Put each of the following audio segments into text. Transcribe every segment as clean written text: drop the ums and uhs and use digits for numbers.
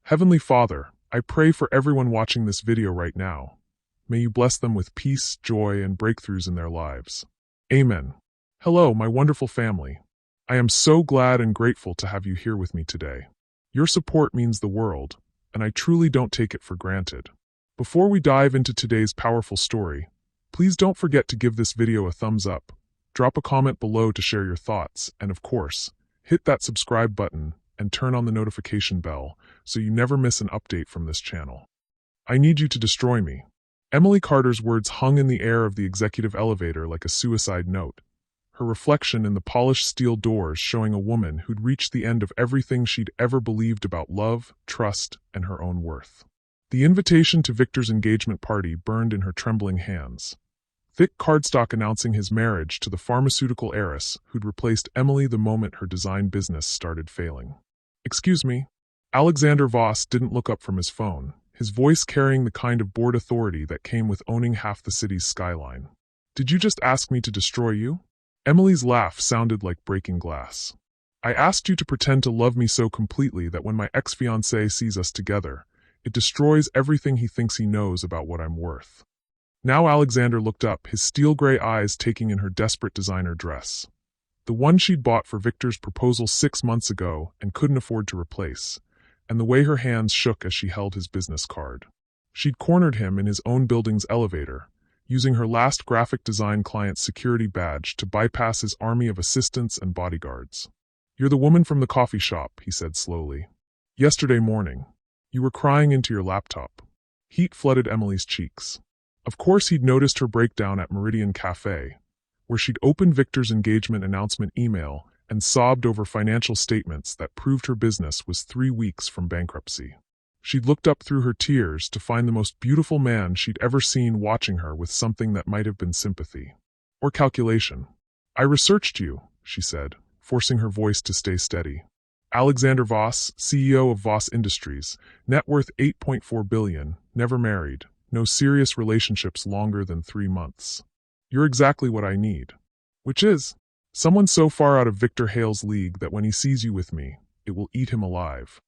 Heavenly Father, I pray for everyone watching this video right now. May you bless them with peace, joy, and breakthroughs in their lives. Amen. Hello, my wonderful family. I am so glad and grateful to have you here with me today. Your support means the world, and I truly don't take it for granted. Before we dive into today's powerful story, please don't forget to give this video a thumbs up, drop a comment below to share your thoughts, and of course, hit that subscribe button and turn on the notification bell so you never miss an update from this channel. I need you to destroy me. Emily Carter's words hung in the air of the executive elevator like a suicide note, her reflection in the polished steel doors showing a woman who'd reached the end of everything she'd ever believed about love, trust, and her own worth. The invitation to Victor's engagement party burned in her trembling hands. Thick cardstock announcing his marriage to the pharmaceutical heiress who'd replaced Emily the moment her design business started failing. "Excuse me." Alexander Voss didn't look up from his phone, his voice carrying the kind of bored authority that came with owning half the city's skyline. "Did you just ask me to destroy you?" Emily's laugh sounded like breaking glass. "I asked you to pretend to love me so completely that when my ex-fiancé sees us together, it destroys everything he thinks he knows about what I'm worth." Now Alexander looked up, his steel-gray eyes taking in her desperate designer dress. The one she'd bought for Victor's proposal 6 months ago and couldn't afford to replace, and the way her hands shook as she held his business card. She'd cornered him in his own building's elevator, using her last graphic design client's security badge to bypass his army of assistants and bodyguards. "You're the woman from the coffee shop," he said slowly. "Yesterday morning, you were crying into your laptop." Heat flooded Emily's cheeks. Of course he'd noticed her breakdown at Meridian Cafe, where she'd opened Victor's engagement announcement email and sobbed over financial statements that proved her business was 3 weeks from bankruptcy. She'd looked up through her tears to find the most beautiful man she'd ever seen watching her with something that might have been sympathy. Or calculation. "I researched you," she said, forcing her voice to stay steady. "Alexander Voss, CEO of Voss Industries, net worth $8.4 billion, never married, no serious relationships longer than 3 months. You're exactly what I need. Which is someone so far out of Victor Hale's league that when he sees you with me, it will eat him alive."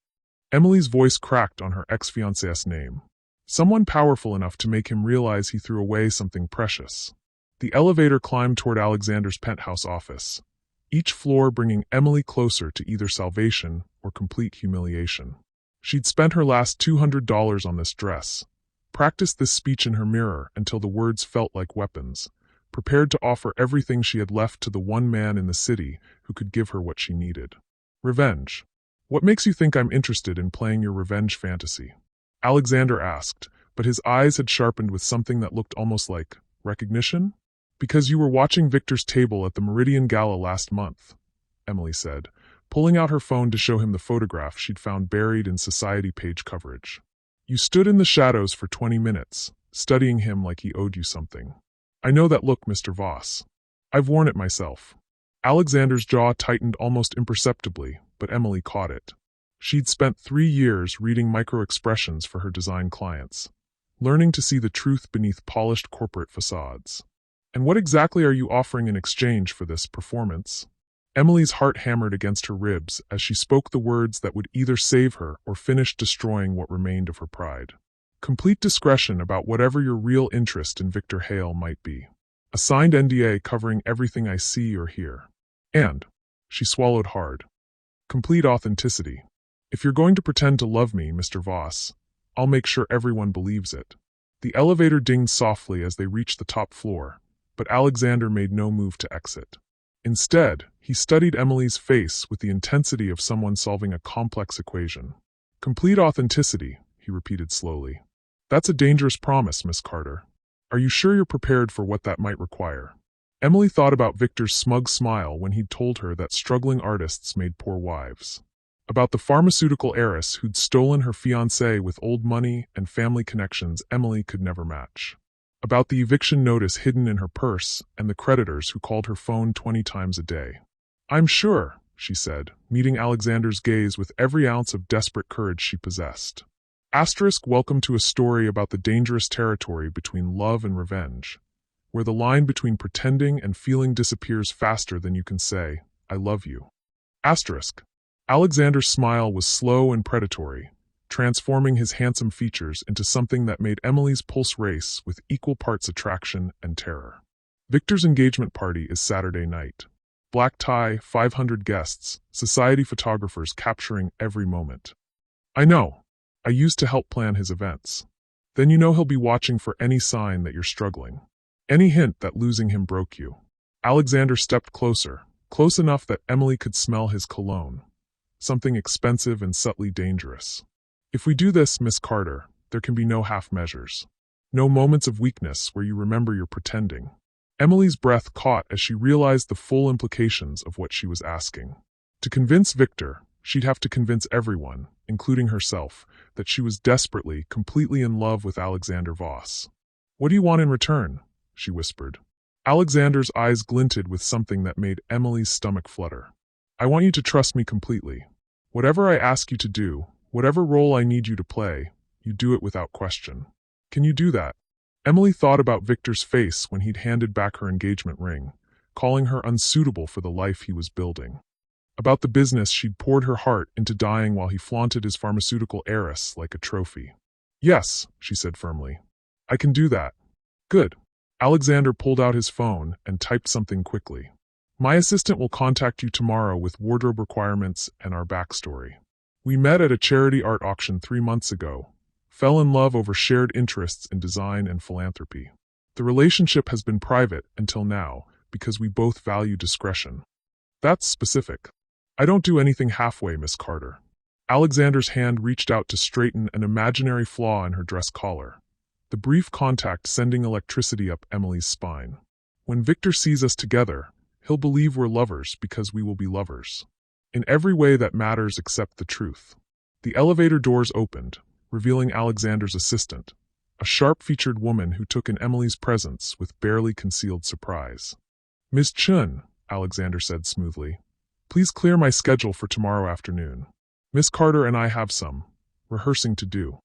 Emily's voice cracked on her ex-fiancé's name. Someone powerful enough to make him realize he threw away something precious. The elevator climbed toward Alexander's penthouse office, each floor bringing Emily closer to either salvation or complete humiliation. She'd spent her last $200 on this dress, practiced this speech in her mirror until the words felt like weapons, prepared to offer everything she had left to the one man in the city who could give her what she needed. "Revenge. What makes you think I'm interested in playing your revenge fantasy?" Alexander asked, but his eyes had sharpened with something that looked almost like recognition. "Because you were watching Victor's table at the Meridian Gala last month," Emily said, pulling out her phone to show him the photograph she'd found buried in society page coverage. "You stood in the shadows for 20 minutes, studying him like he owed you something. I know that look, Mr. Voss. I've worn it myself." Alexander's jaw tightened almost imperceptibly, but Emily caught it. She'd spent 3 years reading micro-expressions for her design clients, learning to see the truth beneath polished corporate facades. "And what exactly are you offering in exchange for this performance?" Emily's heart hammered against her ribs as she spoke the words that would either save her or finish destroying what remained of her pride. "Complete discretion about whatever your real interest in Victor Hale might be. A signed NDA covering everything I see or hear. And," she swallowed hard, "complete authenticity. If you're going to pretend to love me, Mr. Voss, I'll make sure everyone believes it." The elevator dinged softly as they reached the top floor, but Alexander made no move to exit. Instead, he studied Emily's face with the intensity of someone solving a complex equation. "Complete authenticity," he repeated slowly. "That's a dangerous promise, Miss Carter. Are you sure you're prepared for what that might require?" Emily thought about Victor's smug smile when he'd told her that struggling artists made poor wives. About the pharmaceutical heiress who'd stolen her fiancé with old money and family connections Emily could never match. About the eviction notice hidden in her purse and the creditors who called her phone 20 times a day. "I'm sure," she said, meeting Alexander's gaze with every ounce of desperate courage she possessed. Welcome to a story about the dangerous territory between love and revenge, where the line between pretending and feeling disappears faster than you can say, "I love you." Alexander's smile was slow and predatory, transforming his handsome features into something that made Emily's pulse race with equal parts attraction and terror. Victor's engagement party is Saturday night. Black tie, 500 guests, society photographers capturing every moment. I know. I used to help plan his events. Then you know he'll be watching for any sign that you're struggling. Any hint that losing him broke you. Alexander stepped closer, close enough that Emily could smell his cologne. Something expensive and subtly dangerous. If we do this, Miss Carter, there can be no half measures. No moments of weakness where you remember you're pretending. Emily's breath caught as she realized the full implications of what she was asking. To convince Victor, she'd have to convince everyone, including herself, that she was desperately, completely in love with Alexander Voss. What do you want in return? She whispered. Alexander's eyes glinted with something that made Emily's stomach flutter. I want you to trust me completely. Whatever I ask you to do, whatever role I need you to play, you do it without question. Can you do that? Emily thought about Victor's face when he'd handed back her engagement ring, calling her unsuitable for the life he was building. About the business she'd poured her heart into dying while he flaunted his pharmaceutical heiress like a trophy. Yes, she said firmly. I can do that. Good. Alexander pulled out his phone and typed something quickly. My assistant will contact you tomorrow with wardrobe requirements and our backstory. We met at a charity art auction 3 months ago, fell in love over shared interests in design and philanthropy. The relationship has been private until now because we both value discretion. That's specific. I don't do anything halfway, Miss Carter. Alexander's hand reached out to straighten an imaginary flaw in her dress collar, the brief contact sending electricity up Emily's spine. When Victor sees us together, he'll believe we're lovers because we will be lovers. In every way that matters except the truth. The elevator doors opened, revealing Alexander's assistant, a sharp-featured woman who took in Emily's presence with barely concealed surprise. Ms. Chun, Alexander said smoothly, please clear my schedule for tomorrow afternoon. Miss Carter and I have some rehearsing to do.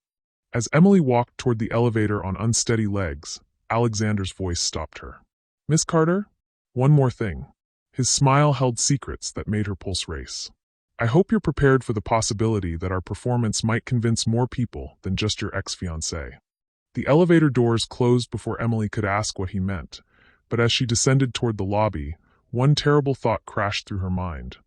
As Emily walked toward the elevator on unsteady legs, Alexander's voice stopped her. Miss Carter? One more thing. His smile held secrets that made her pulse race. I hope you're prepared for the possibility that our performance might convince more people than just your ex-fiancé. The elevator doors closed before Emily could ask what he meant, but as she descended toward the lobby, one terrible thought crashed through her mind.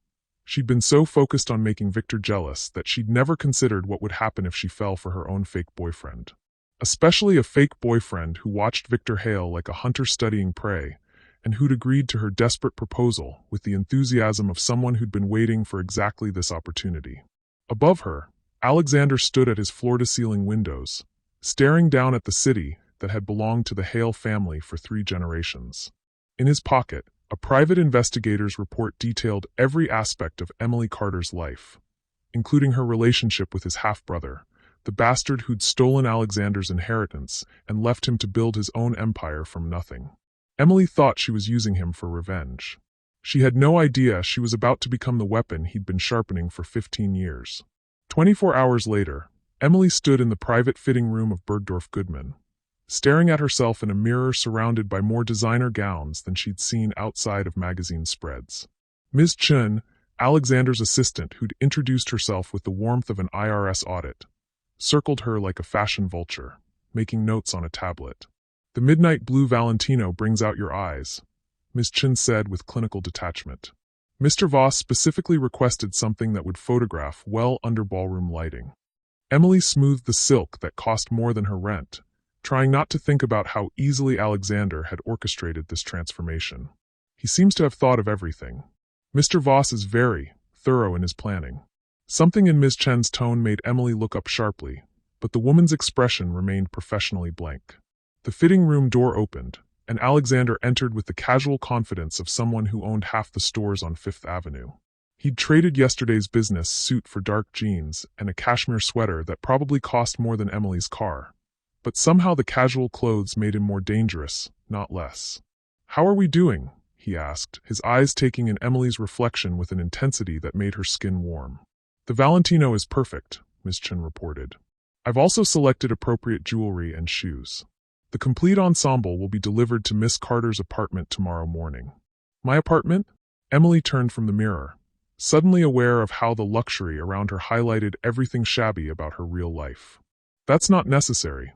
She'd been so focused on making Victor jealous that she'd never considered what would happen if she fell for her own fake boyfriend. Especially a fake boyfriend who watched Victor hail like a hunter studying prey, and who'd agreed to her desperate proposal with the enthusiasm of someone who'd been waiting for exactly this opportunity. Above her, Alexander stood at his floor-to-ceiling windows, staring down at the city that had belonged to the Hale family for 3 generations. In his pocket, a private investigator's report detailed every aspect of Emily Carter's life, including her relationship with his half-brother, the bastard who'd stolen Alexander's inheritance and left him to build his own empire from nothing. Emily thought she was using him for revenge. She had no idea she was about to become the weapon he'd been sharpening for 15 years. 24 hours later, Emily stood in the private fitting room of Bergdorf Goodman, staring at herself in a mirror surrounded by more designer gowns than she'd seen outside of magazine spreads. Ms. Chun, Alexander's assistant who'd introduced herself with the warmth of an IRS audit, circled her like a fashion vulture, making notes on a tablet. The midnight blue Valentino brings out your eyes, Ms. Chun said with clinical detachment. Mr. Voss specifically requested something that would photograph well under ballroom lighting. Emily smoothed the silk that cost more than her rent, trying not to think about how easily Alexander had orchestrated this transformation. He seems to have thought of everything. Mr. Voss is very thorough in his planning. Something in Ms. Chen's tone made Emily look up sharply, but the woman's expression remained professionally blank. The fitting room door opened, and Alexander entered with the casual confidence of someone who owned half the stores on Fifth Avenue. He'd traded yesterday's business suit for dark jeans and a cashmere sweater that probably cost more than Emily's car. But somehow the casual clothes made him more dangerous, not less. How are we doing? He asked, his eyes taking in Emily's reflection with an intensity that made her skin warm. The Valentino is perfect, Ms. Chen reported. I've also selected appropriate jewelry and shoes. The complete ensemble will be delivered to Miss Carter's apartment tomorrow morning. My apartment? Emily turned from the mirror, suddenly aware of how the luxury around her highlighted everything shabby about her real life. That's not necessary.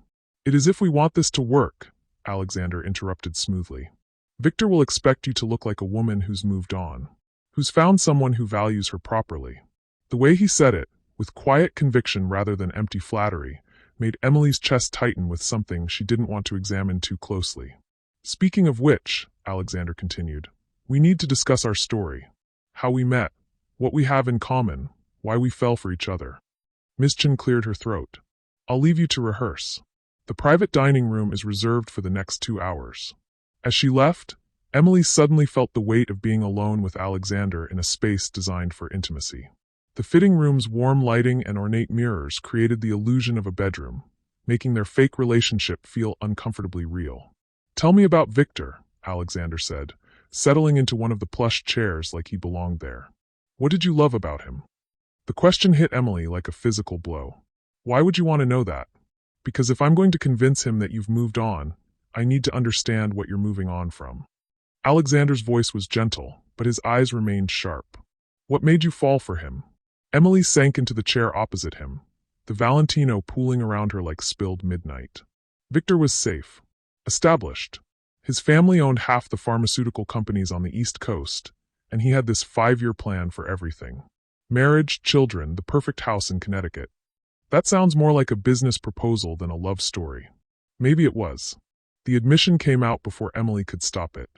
It is if we want this to work, Alexander interrupted smoothly. Victor will expect you to look like a woman who's moved on, who's found someone who values her properly. The way he said it, with quiet conviction rather than empty flattery, made Emily's chest tighten with something she didn't want to examine too closely. Speaking of which, Alexander continued, we need to discuss our story. How we met, what we have in common, why we fell for each other. Miss Chen cleared her throat. I'll leave you to rehearse. The private dining room is reserved for the next 2 hours. As she left, Emily suddenly felt the weight of being alone with Alexander in a space designed for intimacy. The fitting room's warm lighting and ornate mirrors created the illusion of a bedroom, making their fake relationship feel uncomfortably real. Tell me about Victor, Alexander said, settling into one of the plush chairs like he belonged there. What did you love about him? The question hit Emily like a physical blow. Why would you want to know that? Because if I'm going to convince him that you've moved on, I need to understand what you're moving on from. Alexander's voice was gentle, but his eyes remained sharp. What made you fall for him? Emily sank into the chair opposite him, the Valentino pooling around her like spilled midnight. Victor was safe, established. His family owned half the pharmaceutical companies on the East Coast, and he had this 5-year plan for everything. Marriage, children, the perfect house in Connecticut. That sounds more like a business proposal than a love story. Maybe it was. The admission came out before Emily could stop it.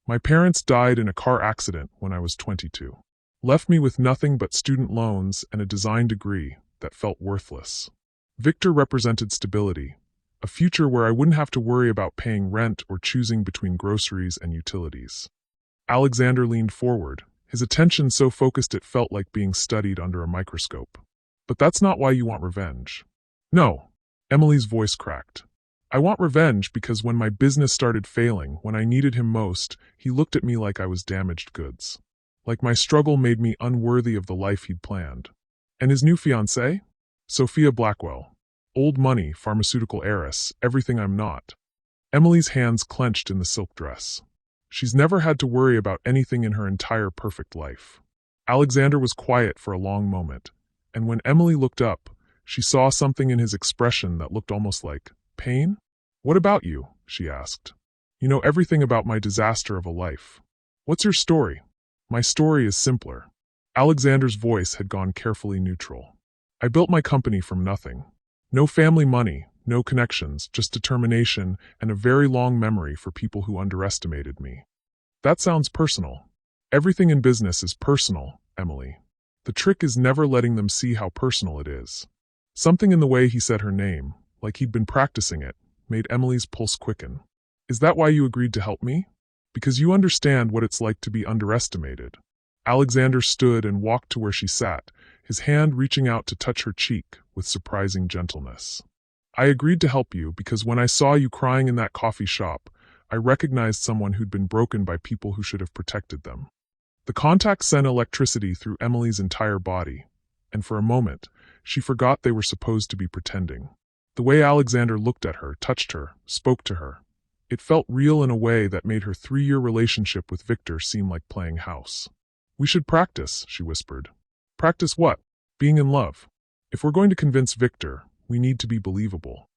My parents died in a car accident when I was 22. Left me with nothing but student loans and a design degree that felt worthless. Victor represented stability, a future where I wouldn't have to worry about paying rent or choosing between groceries and utilities. Alexander leaned forward, his attention so focused it felt like being studied under a microscope. But that's not why you want revenge. No, Emily's voice cracked. I want revenge because when my business started failing, when I needed him most, he looked at me like I was damaged goods. Like my struggle made me unworthy of the life he'd planned. And his new fiancée? Sophia Blackwell. Old money, pharmaceutical heiress, everything I'm not. Emily's hands clenched in the silk dress. She's never had to worry about anything in her entire perfect life. Alexander was quiet for a long moment, and when Emily looked up, she saw something in his expression that looked almost like pain. What about you? She asked. You know everything about my disaster of a life. What's your story? My story is simpler. Alexander's voice had gone carefully neutral. I built my company from nothing. No family money, no connections, just determination and a very long memory for people who underestimated me. That sounds personal. Everything in business is personal, Emily. The trick is never letting them see how personal it is. Something in the way he said her name, like he'd been practicing it, made Emily's pulse quicken. Is that why you agreed to help me? Because you understand what it's like to be underestimated. Alexander stood and walked to where she sat, his hand reaching out to touch her cheek with surprising gentleness. I agreed to help you because when I saw you crying in that coffee shop, I recognized someone who'd been broken by people who should have protected them. The contact sent electricity through Emily's entire body, and for a moment, she forgot they were supposed to be pretending. The way Alexander looked at her, touched her, spoke to her, it felt real in a way that made her 3-year relationship with Victor seem like playing house. We should practice, she whispered. Practice what? Being in love. If we're going to convince Victor, we need to be believable.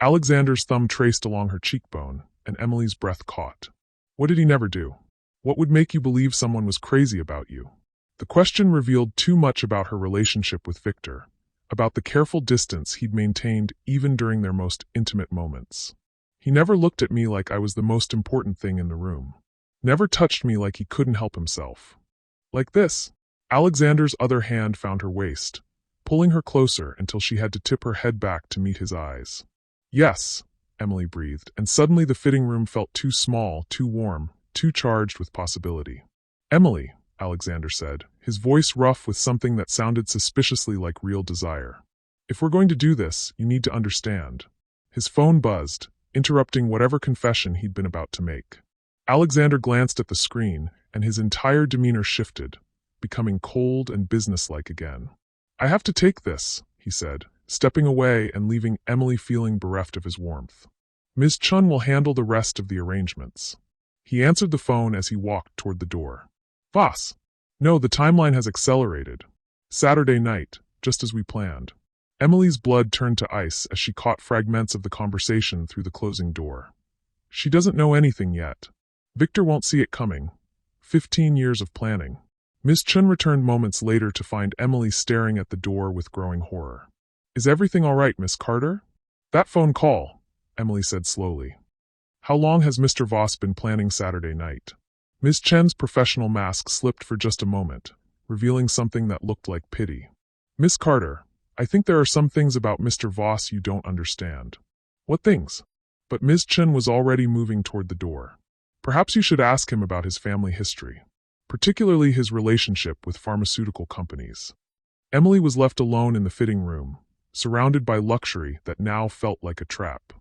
Alexander's thumb traced along her cheekbone, and Emily's breath caught. What did he never do? What would make you believe someone was crazy about you? The question revealed too much about her relationship with Victor, about the careful distance he'd maintained even during their most intimate moments. He never looked at me like I was the most important thing in the room. Never touched me like he couldn't help himself. Like this. Alexander's other hand found her waist, pulling her closer until she had to tip her head back to meet his eyes. Yes, Emily breathed, and suddenly the fitting room felt too small, too warm, too charged with possibility. Emily, Alexander said, his voice rough with something that sounded suspiciously like real desire. If we're going to do this, you need to understand. His phone buzzed, interrupting whatever confession he'd been about to make. Alexander glanced at the screen, and his entire demeanor shifted, becoming cold and businesslike again. I have to take this, he said, stepping away and leaving Emily feeling bereft of his warmth. Ms. Chun will handle the rest of the arrangements. He answered the phone as he walked toward the door. Was? No, the timeline has accelerated. Saturday night, just as we planned. Emily's blood turned to ice as she caught fragments of the conversation through the closing door. She doesn't know anything yet. Victor won't see it coming. 15 years of planning. Ms. Chun returned moments later to find Emily staring at the door with growing horror. Is everything all right, Miss Carter? That phone call, Emily said slowly. How long has Mr. Voss been planning Saturday night? Ms. Chen's professional mask slipped for just a moment, revealing something that looked like pity. Miss Carter, I think there are some things about Mr. Voss you don't understand. What things? But Ms. Chen was already moving toward the door. Perhaps you should ask him about his family history, particularly his relationship with pharmaceutical companies. Emily was left alone in the fitting room, surrounded by luxury that now felt like a trap.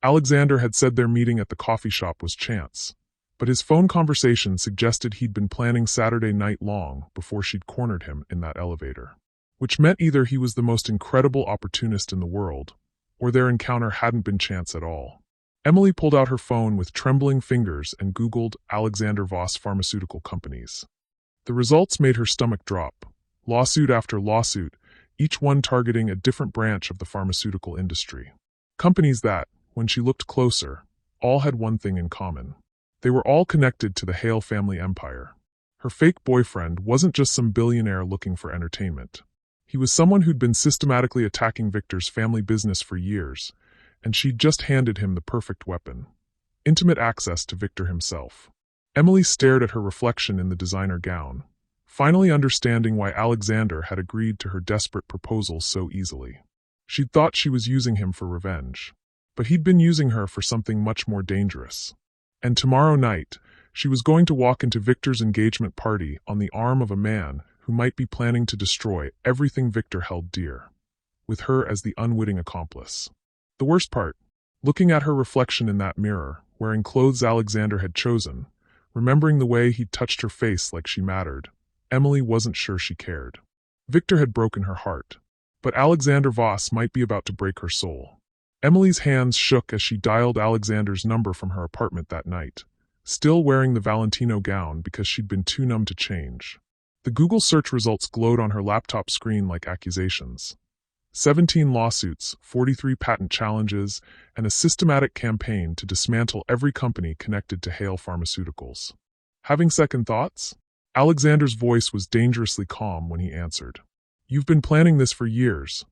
Alexander had said their meeting at the coffee shop was chance, but his phone conversation suggested he'd been planning Saturday night long before she'd cornered him in that elevator. Which meant either he was the most incredible opportunist in the world, or their encounter hadn't been chance at all. Emily pulled out her phone with trembling fingers and Googled Alexander Voss pharmaceutical companies. The results made her stomach drop. Lawsuit after lawsuit, each one targeting a different branch of the pharmaceutical industry. Companies that, when she looked closer, all had one thing in common. They were all connected to the Hale family empire. Her fake boyfriend wasn't just some billionaire looking for entertainment. He was someone who'd been systematically attacking Victor's family business for years, and she'd just handed him the perfect weapon: intimate access to Victor himself. Emily stared at her reflection in the designer gown, finally understanding why Alexander had agreed to her desperate proposal so easily. She'd thought she was using him for revenge, but he'd been using her for something much more dangerous. And tomorrow night, she was going to walk into Victor's engagement party on the arm of a man who might be planning to destroy everything Victor held dear, with her as the unwitting accomplice. The worst part, looking at her reflection in that mirror, wearing clothes Alexander had chosen, remembering the way he'd touched her face like she mattered, Emily wasn't sure she cared. Victor had broken her heart, but Alexander Voss might be about to break her soul. Emily's hands shook as she dialed Alexander's number from her apartment that night, still wearing the Valentino gown because she'd been too numb to change. The Google search results glowed on her laptop screen like accusations. 17 lawsuits, 43 patent challenges, and a systematic campaign to dismantle every company connected to Hale Pharmaceuticals. Having second thoughts? Alexander's voice was dangerously calm when he answered. You've been planning this for years,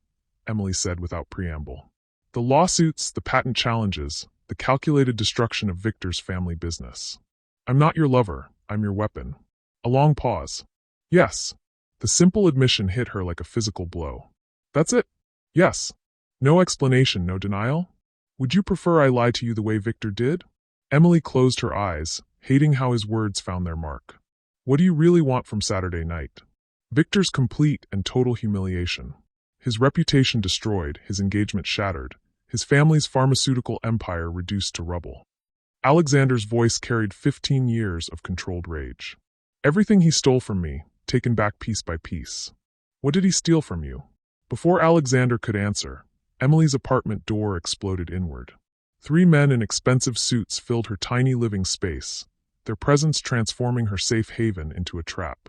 Emily said without preamble. The lawsuits, the patent challenges, the calculated destruction of Victor's family business. I'm not your lover, I'm your weapon. A long pause. Yes. The simple admission hit her like a physical blow. That's it? Yes. No explanation, no denial? Would you prefer I lie to you the way Victor did? Emily closed her eyes, hating how his words found their mark. What do you really want from Saturday night? Victor's complete and total humiliation. His reputation destroyed, his engagement shattered, his family's pharmaceutical empire reduced to rubble. Alexander's voice carried 15 years of controlled rage. Everything he stole from me, taken back piece by piece. What did he steal from you? Before Alexander could answer, Emily's apartment door exploded inward. 3 men in expensive suits filled her tiny living space, their presence transforming her safe haven into a trap.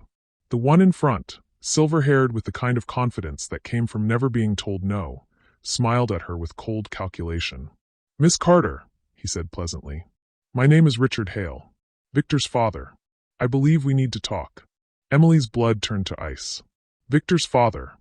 The one in front, silver-haired with the kind of confidence that came from never being told no, smiled at her with cold calculation. Miss Carter, he said pleasantly. My name is Richard Hale, Victor's father. I believe we need to talk. Emily's blood turned to ice. Victor's father,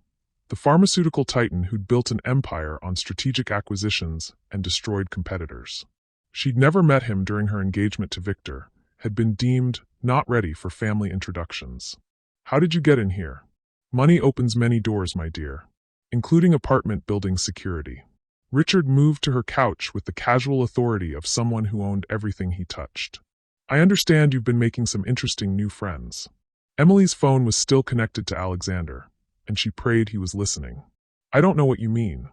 the pharmaceutical titan who'd built an empire on strategic acquisitions and destroyed competitors. She'd never met him during her engagement to Victor, had been deemed not ready for family introductions. How did you get in here? Money opens many doors, my dear, including apartment building security. Richard moved to her couch with the casual authority of someone who owned everything he touched. I understand you've been making some interesting new friends. Emily's phone was still connected to Alexander, and she prayed he was listening. I don't know what you mean.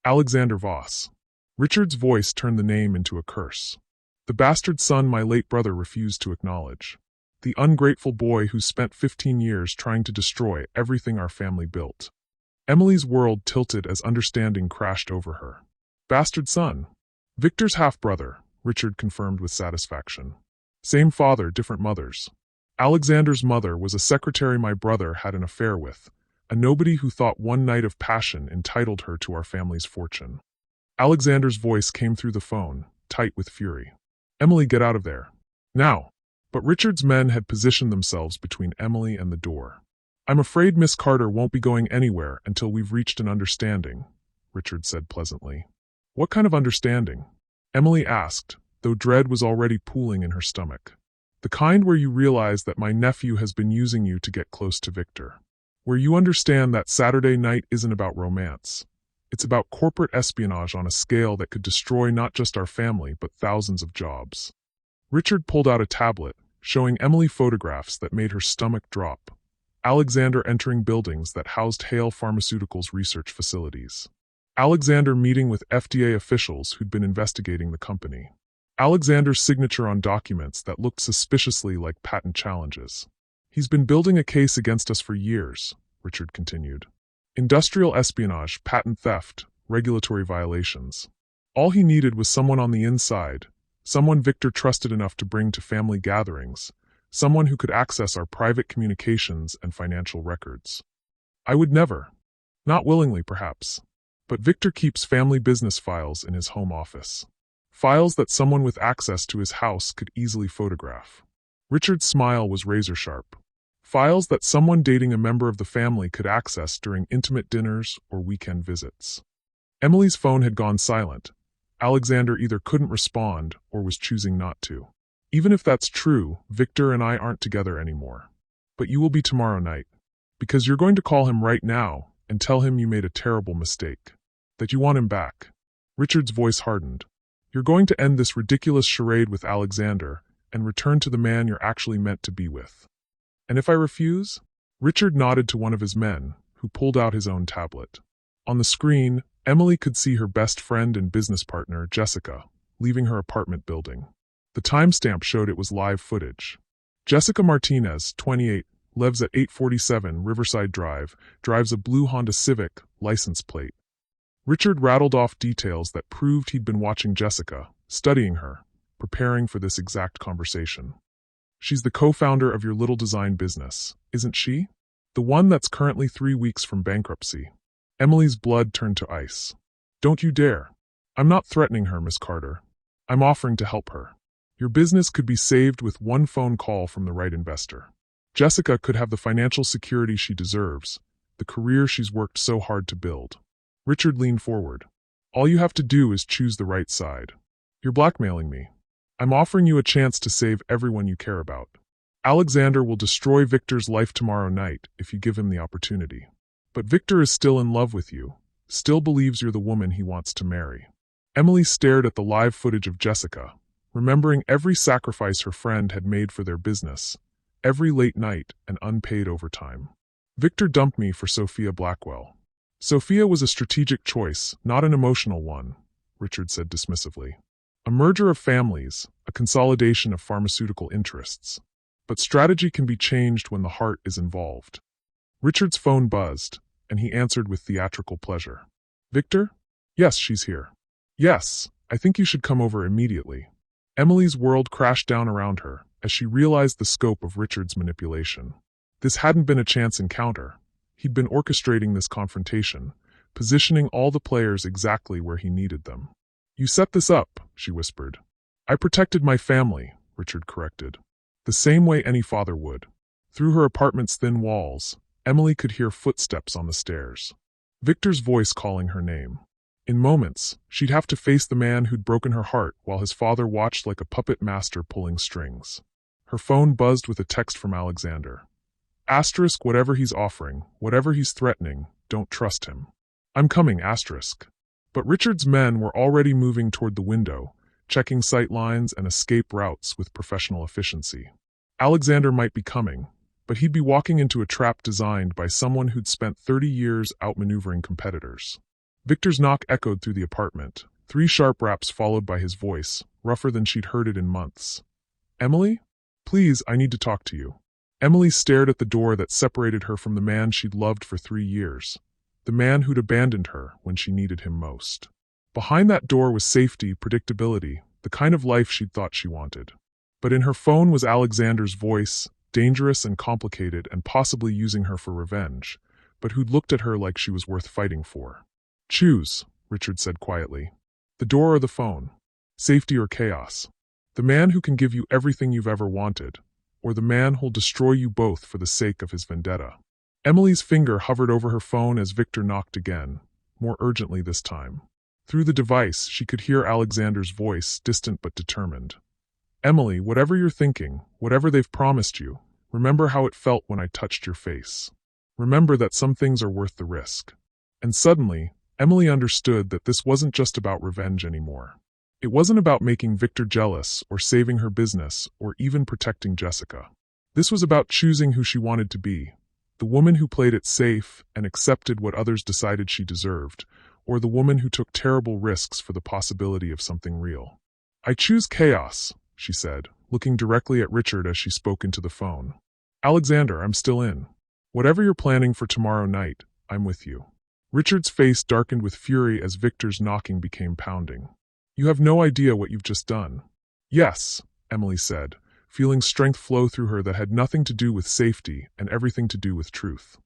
Alexander Voss. Richard's voice turned the name into a curse. The bastard son my late brother refused to acknowledge. The ungrateful boy who spent 15 years trying to destroy everything our family built. Emily's world tilted as understanding crashed over her. Bastard son. Victor's half-brother, Richard confirmed with satisfaction. Same father, different mothers. Alexander's mother was a secretary my brother had an affair with, a nobody who thought one night of passion entitled her to our family's fortune. Alexander's voice came through the phone, tight with fury. Emily, get out of there. Now. But Richard's men had positioned themselves between Emily and the door. I'm afraid Miss Carter won't be going anywhere until we've reached an understanding, Richard said pleasantly. What kind of understanding? Emily asked, though dread was already pooling in her stomach. The kind where you realize that my nephew has been using you to get close to Victor. Where you understand that Saturday night isn't about romance. It's about corporate espionage on a scale that could destroy not just our family but thousands of jobs. Richard pulled out a tablet, showing Emily photographs that made her stomach drop. Alexander entering buildings that housed Hale Pharmaceuticals research facilities. Alexander meeting with FDA officials who'd been investigating the company. Alexander's signature on documents that looked suspiciously like patent challenges. He's been building a case against us for years, Richard continued. Industrial espionage, patent theft, regulatory violations. All he needed was someone on the inside, someone Victor trusted enough to bring to family gatherings, someone who could access our private communications and financial records. I would never. Not willingly, perhaps. But Victor keeps family business files in his home office. Files that someone with access to his house could easily photograph. Richard's smile was razor-sharp. Files that someone dating a member of the family could access during intimate dinners or weekend visits. Emily's phone had gone silent. Alexander either couldn't respond or was choosing not to. Even if that's true, Victor and I aren't together anymore. But you will be tomorrow night. Because you're going to call him right now and tell him you made a terrible mistake. That you want him back. Richard's voice hardened. You're going to end this ridiculous charade with Alexander and return to the man you're actually meant to be with. And if I refuse? Richard nodded to one of his men, who pulled out his own tablet. On the screen, Emily could see her best friend and business partner, Jessica, leaving her apartment building. The timestamp showed it was live footage. Jessica Martinez, 28, lives at 847 Riverside Drive, drives a blue Honda Civic, license plate. Richard rattled off details that proved he'd been watching Jessica, studying her, preparing for this exact conversation. She's the co-founder of your little design business, isn't she? The one that's currently 3 weeks from bankruptcy. Emily's blood turned to ice. Don't you dare. I'm not threatening her, Miss Carter. I'm offering to help her. Your business could be saved with one phone call from the right investor. Jessica could have the financial security she deserves, the career she's worked so hard to build. Richard leaned forward. All you have to do is choose the right side. You're blackmailing me. I'm offering you a chance to save everyone you care about. Alexander will destroy Victor's life tomorrow night if you give him the opportunity. But Victor is still in love with you, still believes you're the woman he wants to marry. Emily stared at the live footage of Jessica, remembering every sacrifice her friend had made for their business, every late night and unpaid overtime. Victor dumped me for Sophia Blackwell. Sophia was a strategic choice, not an emotional one, Richard said dismissively. A merger of families, a consolidation of pharmaceutical interests. But strategy can be changed when the heart is involved. Richard's phone buzzed, and he answered with theatrical pleasure. Victor? Yes, she's here. Yes, I think you should come over immediately. Emily's world crashed down around her as she realized the scope of Richard's manipulation. This hadn't been a chance encounter. He'd been orchestrating this confrontation, positioning all the players exactly where he needed them. You set this up, she whispered. I protected my family, Richard corrected. The same way any father would. Through her apartment's thin walls, Emily could hear footsteps on the stairs. Victor's voice calling her name. In moments, she'd have to face the man who'd broken her heart while his father watched like a puppet master pulling strings. Her phone buzzed with a text from Alexander. Asterisk whatever he's offering, whatever he's threatening, don't trust him. I'm coming, asterisk. But Richard's men were already moving toward the window, checking sight lines and escape routes with professional efficiency. Alexander might be coming, but he'd be walking into a trap designed by someone who'd spent 30 years outmaneuvering competitors. Victor's knock echoed through the apartment, 3 sharp raps followed by his voice, rougher than she'd heard it in months. Emily? Please, I need to talk to you. Emily stared at the door that separated her from the man she'd loved for 3 years. The man who'd abandoned her when she needed him most. Behind that door was safety, predictability, the kind of life she'd thought she wanted. But in her phone was Alexander's voice, dangerous and complicated and possibly using her for revenge, but who'd looked at her like she was worth fighting for. Choose, Richard said quietly. The door or the phone? Safety or chaos? The man who can give you everything you've ever wanted, or the man who'll destroy you both for the sake of his vendetta. Emily's finger hovered over her phone as Victor knocked again, more urgently this time. Through the device, she could hear Alexander's voice, distant but determined. Emily, whatever you're thinking, whatever they've promised you, remember how it felt when I touched your face. Remember that some things are worth the risk. And suddenly, Emily understood that this wasn't just about revenge anymore. It wasn't about making Victor jealous or saving her business or even protecting Jessica. This was about choosing who she wanted to be, the woman who played it safe and accepted what others decided she deserved, or the woman who took terrible risks for the possibility of something real. I choose chaos, she said, looking directly at Richard as she spoke into the phone. Alexander, I'm still in. Whatever you're planning for tomorrow night, I'm with you. Richard's face darkened with fury as Victor's knocking became pounding. You have no idea what you've just done. Yes, Emily said, feeling strength flow through her that had nothing to do with safety and everything to do with truth.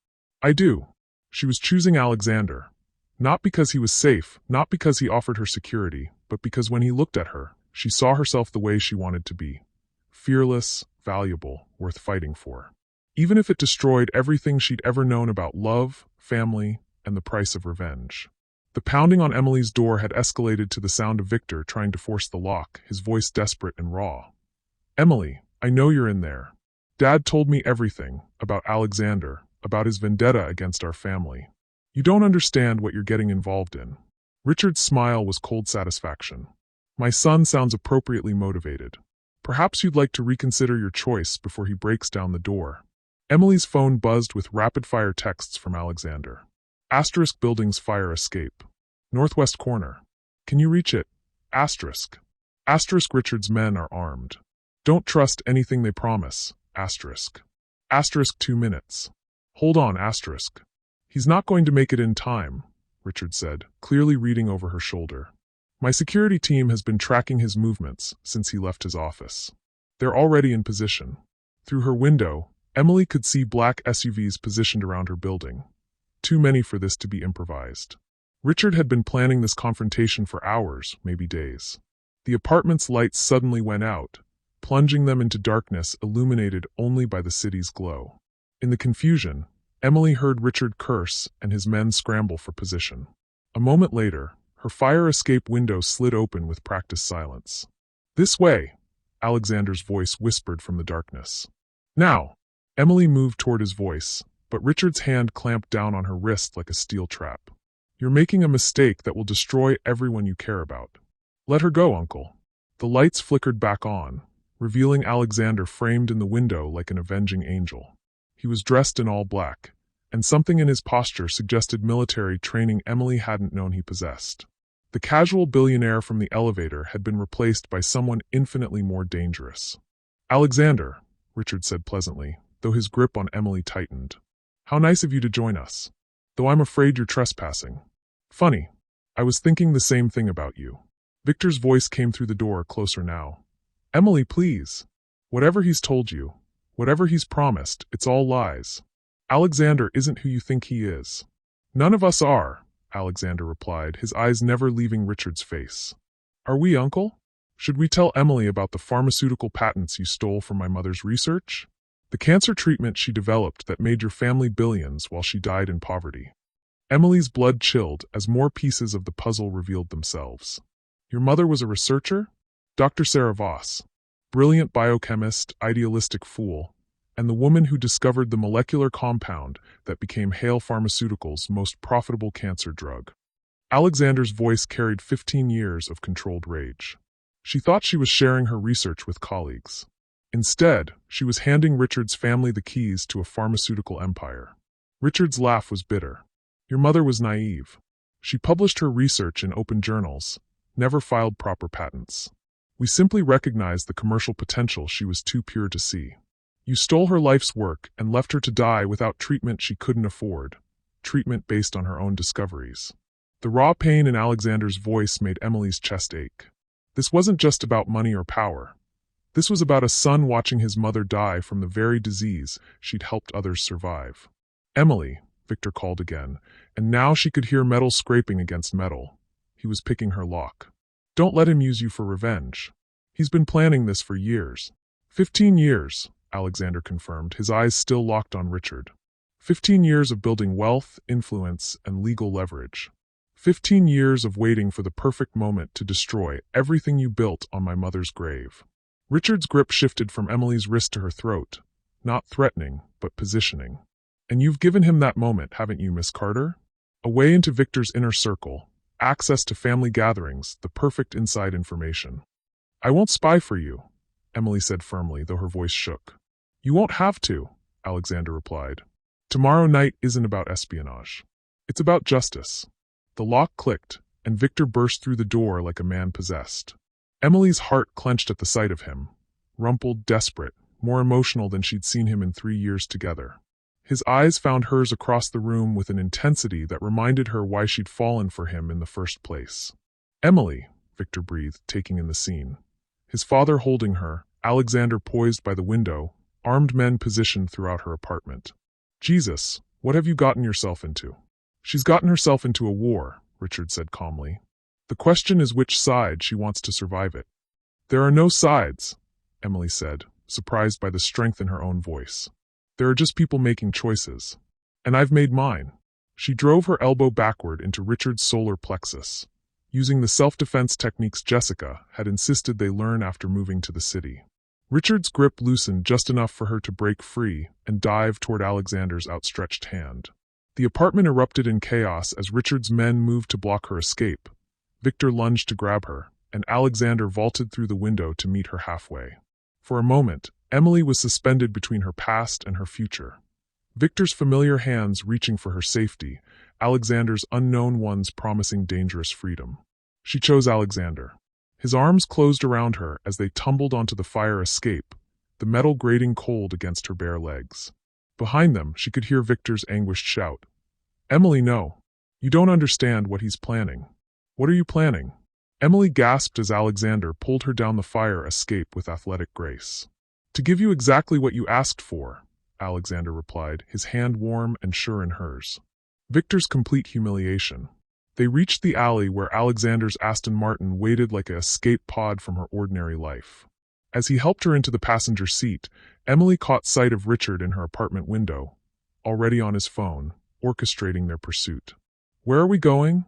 I do. She was choosing Alexander. Not because he was safe, not because he offered her security, but because when he looked at her, she saw herself the way she wanted to be. Fearless, valuable, worth fighting for. Even if it destroyed everything she'd ever known about love, family, and the price of revenge. The pounding on Emily's door had escalated to the sound of Victor trying to force the lock, his voice desperate and raw. Emily, I know you're in there. Dad told me everything, about Alexander, about his vendetta against our family. You don't understand what you're getting involved in. Richard's smile was cold satisfaction. My son sounds appropriately motivated. Perhaps you'd like to reconsider your choice before he breaks down the door. Emily's phone buzzed with rapid-fire texts from Alexander. Asterisk building's fire escape. Northwest corner. Can you reach it? Asterisk. Asterisk Richard's men are armed. Don't trust anything they promise. Asterisk. Asterisk 2 minutes. Hold on, asterisk. He's not going to make it in time, Richard said, clearly reading over her shoulder. My security team has been tracking his movements since he left his office. They're already in position. Through her window, Emily could see black SUVs positioned around her building. Too many for this to be improvised. Richard had been planning this confrontation for hours, maybe days. The apartment's lights suddenly went out, plunging them into darkness illuminated only by the city's glow. In the confusion, Emily heard Richard curse and his men scramble for position. A moment later, her fire escape window slid open with practiced silence. This way, Alexander's voice whispered from the darkness. Now, Emily moved toward his voice, but Richard's hand clamped down on her wrist like a steel trap. You're making a mistake that will destroy everyone you care about. Let her go, Uncle. The lights flickered back on, revealing Alexander framed in the window like an avenging angel. He was dressed in all black, and something in his posture suggested military training Emily hadn't known he possessed. The casual billionaire from the elevator had been replaced by someone infinitely more dangerous. Alexander, Richard said pleasantly, though his grip on Emily tightened. How nice of you to join us. Though I'm afraid you're trespassing. Funny. I was thinking the same thing about you. Victor's voice came through the door, closer now. Emily, please. Whatever he's told you, whatever he's promised, it's all lies. Alexander isn't who you think he is. None of us are, Alexander replied, his eyes never leaving Richard's face. Are we, Uncle? Should we tell Emily about the pharmaceutical patents you stole from my mother's research? The cancer treatment she developed that made your family billions while she died in poverty. Emily's blood chilled as more pieces of the puzzle revealed themselves. Your mother was a researcher? Dr. Sarah Voss. Brilliant biochemist, idealistic fool, and the woman who discovered the molecular compound that became Hale Pharmaceuticals' most profitable cancer drug. Alexander's voice carried 15 years of controlled rage. She thought she was sharing her research with colleagues. Instead, she was handing Richard's family the keys to a pharmaceutical empire. Richard's laugh was bitter. Your mother was naive. She published her research in open journals, never filed proper patents. We simply recognized the commercial potential she was too pure to see. You stole her life's work and left her to die without treatment she couldn't afford, treatment based on her own discoveries. The raw pain in Alexander's voice made Emily's chest ache. This wasn't just about money or power. This was about a son watching his mother die from the very disease she'd helped others survive. Emily, Victor called again, and now she could hear metal scraping against metal. He was picking her lock. Don't let him use you for revenge. He's been planning this for years. 15 years, Alexander confirmed, his eyes still locked on Richard. 15 years of building wealth, influence, and legal leverage. 15 years of waiting for the perfect moment to destroy everything you built on my mother's grave. Richard's grip shifted from Emily's wrist to her throat, not threatening, but positioning. And you've given him that moment, haven't you, Miss Carter? A way into Victor's inner circle, access to family gatherings, the perfect inside information. I won't spy for you, Emily said firmly, though her voice shook. You won't have to, Alexander replied. Tomorrow night isn't about espionage. It's about justice. The lock clicked, and Victor burst through the door like a man possessed. Emily's heart clenched at the sight of him, rumpled, desperate, more emotional than she'd seen him in 3 years together. His eyes found hers across the room with an intensity that reminded her why she'd fallen for him in the first place. Emily, Victor breathed, taking in the scene. His father holding her, Alexander poised by the window, armed men positioned throughout her apartment. Jesus, what have you gotten yourself into? She's gotten herself into a war, Richard said calmly. The question is which side she wants to survive it. There are no sides, Emily said, surprised by the strength in her own voice. There are just people making choices. And I've made mine. She drove her elbow backward into Richard's solar plexus, using the self-defense techniques Jessica had insisted they learn after moving to the city. Richard's grip loosened just enough for her to break free and dive toward Alexander's outstretched hand. The apartment erupted in chaos as Richard's men moved to block her escape. Victor lunged to grab her, and Alexander vaulted through the window to meet her halfway. For a moment, Emily was suspended between her past and her future. Victor's familiar hands reaching for her safety, Alexander's unknown ones promising dangerous freedom. She chose Alexander. His arms closed around her as they tumbled onto the fire escape, the metal grating cold against her bare legs. Behind them, she could hear Victor's anguished shout. Emily, no. You don't understand what he's planning. What are you planning? Emily gasped as Alexander pulled her down the fire escape with athletic grace. To give you exactly what you asked for, Alexander replied, his hand warm and sure in hers. Victor's complete humiliation. They reached the alley where Alexander's Aston Martin waited like an escape pod from her ordinary life. As he helped her into the passenger seat, Emily caught sight of Richard in her apartment window, already on his phone, orchestrating their pursuit. Where are we going?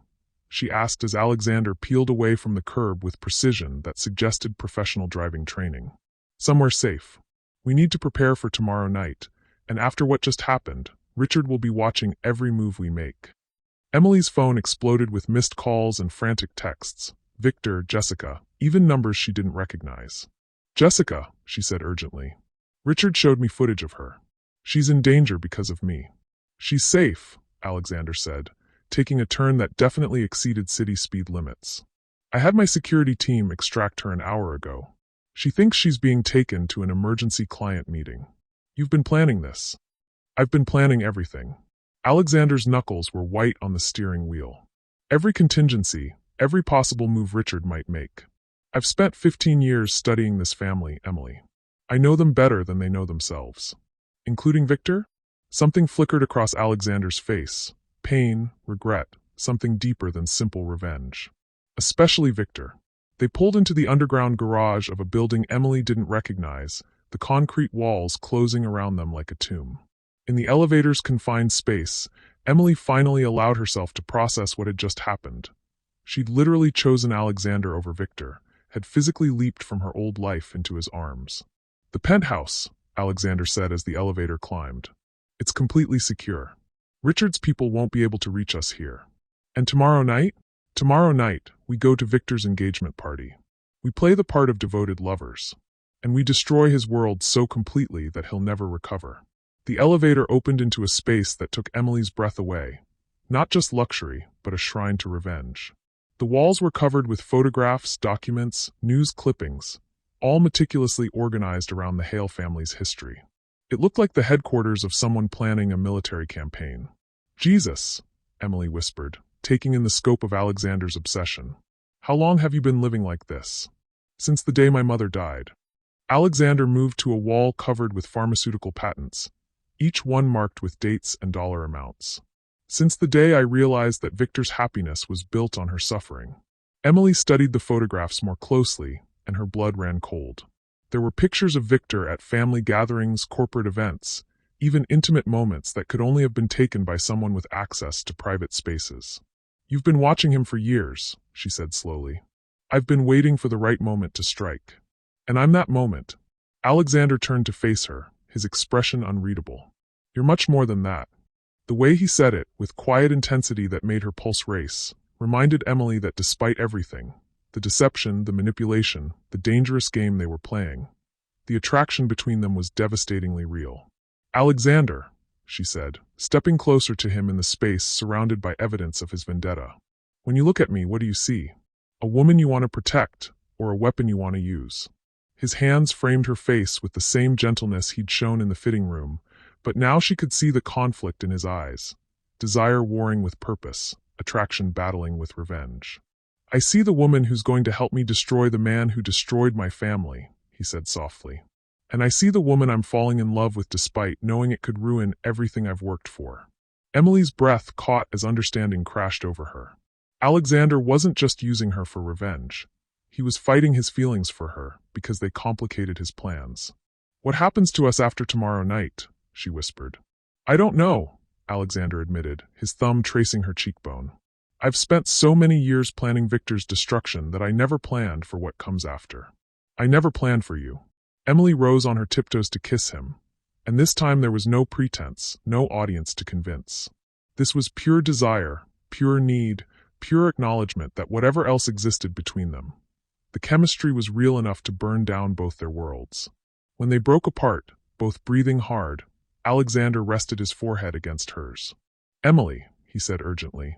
She asked as Alexander peeled away from the curb with precision that suggested professional driving training. Somewhere safe. We need to prepare for tomorrow night, and after what just happened, Richard will be watching every move we make. Emily's phone exploded with missed calls and frantic texts. Victor, Jessica, even numbers she didn't recognize. Jessica, she said urgently. Richard showed me footage of her. She's in danger because of me. She's safe, Alexander said, taking a turn that definitely exceeded city speed limits. I had my security team extract her an hour ago. She thinks she's being taken to an emergency client meeting. You've been planning this. I've been planning everything. Alexander's knuckles were white on the steering wheel. Every contingency, every possible move Richard might make. I've spent 15 years studying this family, Emily. I know them better than they know themselves. Including Victor? Something flickered across Alexander's face. Pain, regret, something deeper than simple revenge. Especially Victor. They pulled into the underground garage of a building Emily didn't recognize, the concrete walls closing around them like a tomb. In the elevator's confined space, Emily finally allowed herself to process what had just happened. She'd literally chosen Alexander over Victor, had physically leaped from her old life into his arms. The penthouse, Alexander said as the elevator climbed. It's completely secure. Richard's people won't be able to reach us here. And tomorrow night? Tomorrow night, we go to Victor's engagement party. We play the part of devoted lovers. And we destroy his world so completely that he'll never recover. The elevator opened into a space that took Emily's breath away. Not just luxury, but a shrine to revenge. The walls were covered with photographs, documents, news clippings, all meticulously organized around the Hale family's history. It looked like the headquarters of someone planning a military campaign. Jesus, Emily whispered, taking in the scope of Alexander's obsession. How long have you been living like this? Since the day my mother died. Alexander moved to a wall covered with pharmaceutical patents, each one marked with dates and dollar amounts. Since the day I realized that Victor's happiness was built on her suffering. Emily studied the photographs more closely, and her blood ran cold. There were pictures of Victor at family gatherings, corporate events, even intimate moments that could only have been taken by someone with access to private spaces. "You've been watching him for years," she said slowly. "I've been waiting for the right moment to strike. And I'm that moment." Alexander turned to face her, his expression unreadable. "You're much more than that." The way he said it, with quiet intensity that made her pulse race, reminded Emily that despite everything, the deception, the manipulation, the dangerous game they were playing, the attraction between them was devastatingly real. "Alexander," she said, stepping closer to him in the space surrounded by evidence of his vendetta. "When you look at me, what do you see? A woman you want to protect, or a weapon you want to use?" His hands framed her face with the same gentleness he'd shown in the fitting room, but now she could see the conflict in his eyes, desire warring with purpose, attraction battling with revenge. "I see the woman who's going to help me destroy the man who destroyed my family," he said softly. "And I see the woman I'm falling in love with despite knowing it could ruin everything I've worked for." Emily's breath caught as understanding crashed over her. Alexander wasn't just using her for revenge. He was fighting his feelings for her because they complicated his plans. "What happens to us after tomorrow night?" she whispered. "I don't know," Alexander admitted, his thumb tracing her cheekbone. "I've spent so many years planning Victor's destruction that I never planned for what comes after. I never planned for you." Emily rose on her tiptoes to kiss him, and this time there was no pretense, no audience to convince. This was pure desire, pure need, pure acknowledgement that whatever else existed between them, the chemistry was real enough to burn down both their worlds. When they broke apart, both breathing hard, Alexander rested his forehead against hers. "Emily," he said urgently,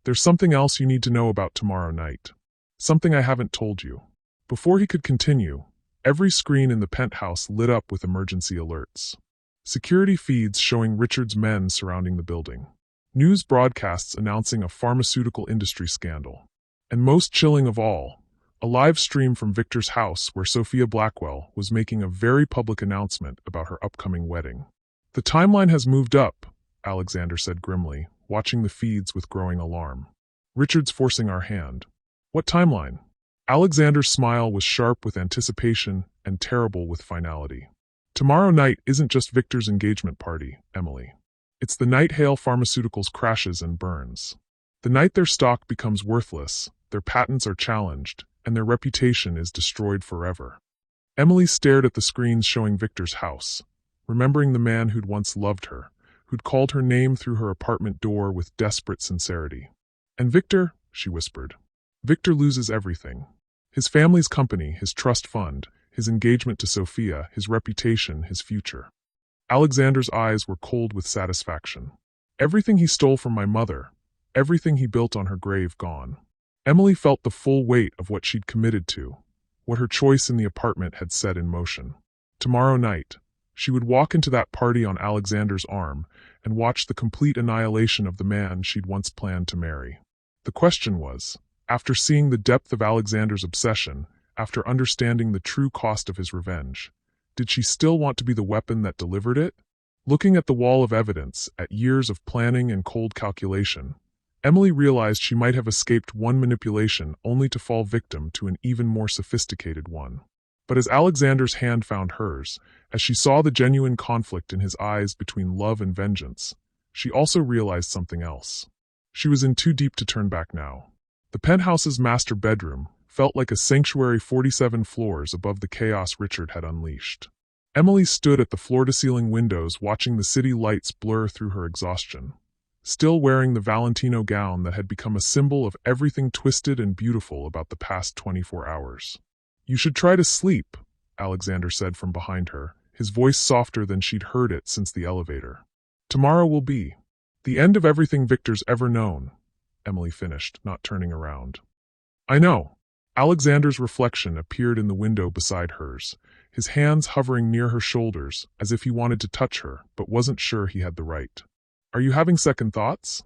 "there's something else you need to know about tomorrow night. Something I haven't told you." Before he could continue, every screen in the penthouse lit up with emergency alerts. Security feeds showing Richard's men surrounding the building. News broadcasts announcing a pharmaceutical industry scandal. And most chilling of all, a live stream from Victor's house where Sophia Blackwell was making a very public announcement about her upcoming wedding. "The timeline has moved up," Alexander said grimly, watching the feeds with growing alarm. "Richard's forcing our hand." "What timeline?" Alexander's smile was sharp with anticipation and terrible with finality. "Tomorrow night isn't just Victor's engagement party, Emily. It's the night Hale Pharmaceuticals crashes and burns. The night their stock becomes worthless, their patents are challenged, and their reputation is destroyed forever." Emily stared at the screens showing Victor's house, remembering the man who'd once loved her, who'd called her name through her apartment door with desperate sincerity. "And Victor," she whispered. "Victor loses everything. His family's company, his trust fund, his engagement to Sophia, his reputation, his future." Alexander's eyes were cold with satisfaction. "Everything he stole from my mother, everything he built on her grave gone." Emily felt the full weight of what she'd committed to, what her choice in the apartment had set in motion. Tomorrow night, she would walk into that party on Alexander's arm and watch the complete annihilation of the man she'd once planned to marry. The question was, after seeing the depth of Alexander's obsession, after understanding the true cost of his revenge, did she still want to be the weapon that delivered it? Looking at the wall of evidence, at years of planning and cold calculation, Emily realized she might have escaped one manipulation only to fall victim to an even more sophisticated one. But as Alexander's hand found hers, as she saw the genuine conflict in his eyes between love and vengeance, she also realized something else. She was in too deep to turn back now. The penthouse's master bedroom felt like a sanctuary 47 floors above the chaos Richard had unleashed. Emily stood at the floor-to-ceiling windows watching the city lights blur through her exhaustion, still wearing the Valentino gown that had become a symbol of everything twisted and beautiful about the past 24 hours. "You should try to sleep," Alexander said from behind her, his voice softer than she'd heard it since the elevator. "Tomorrow will be the end of everything Victor's ever known," Emily finished, not turning around. "I know." Alexander's reflection appeared in the window beside hers, his hands hovering near her shoulders as if he wanted to touch her but wasn't sure he had the right. "Are you having second thoughts?"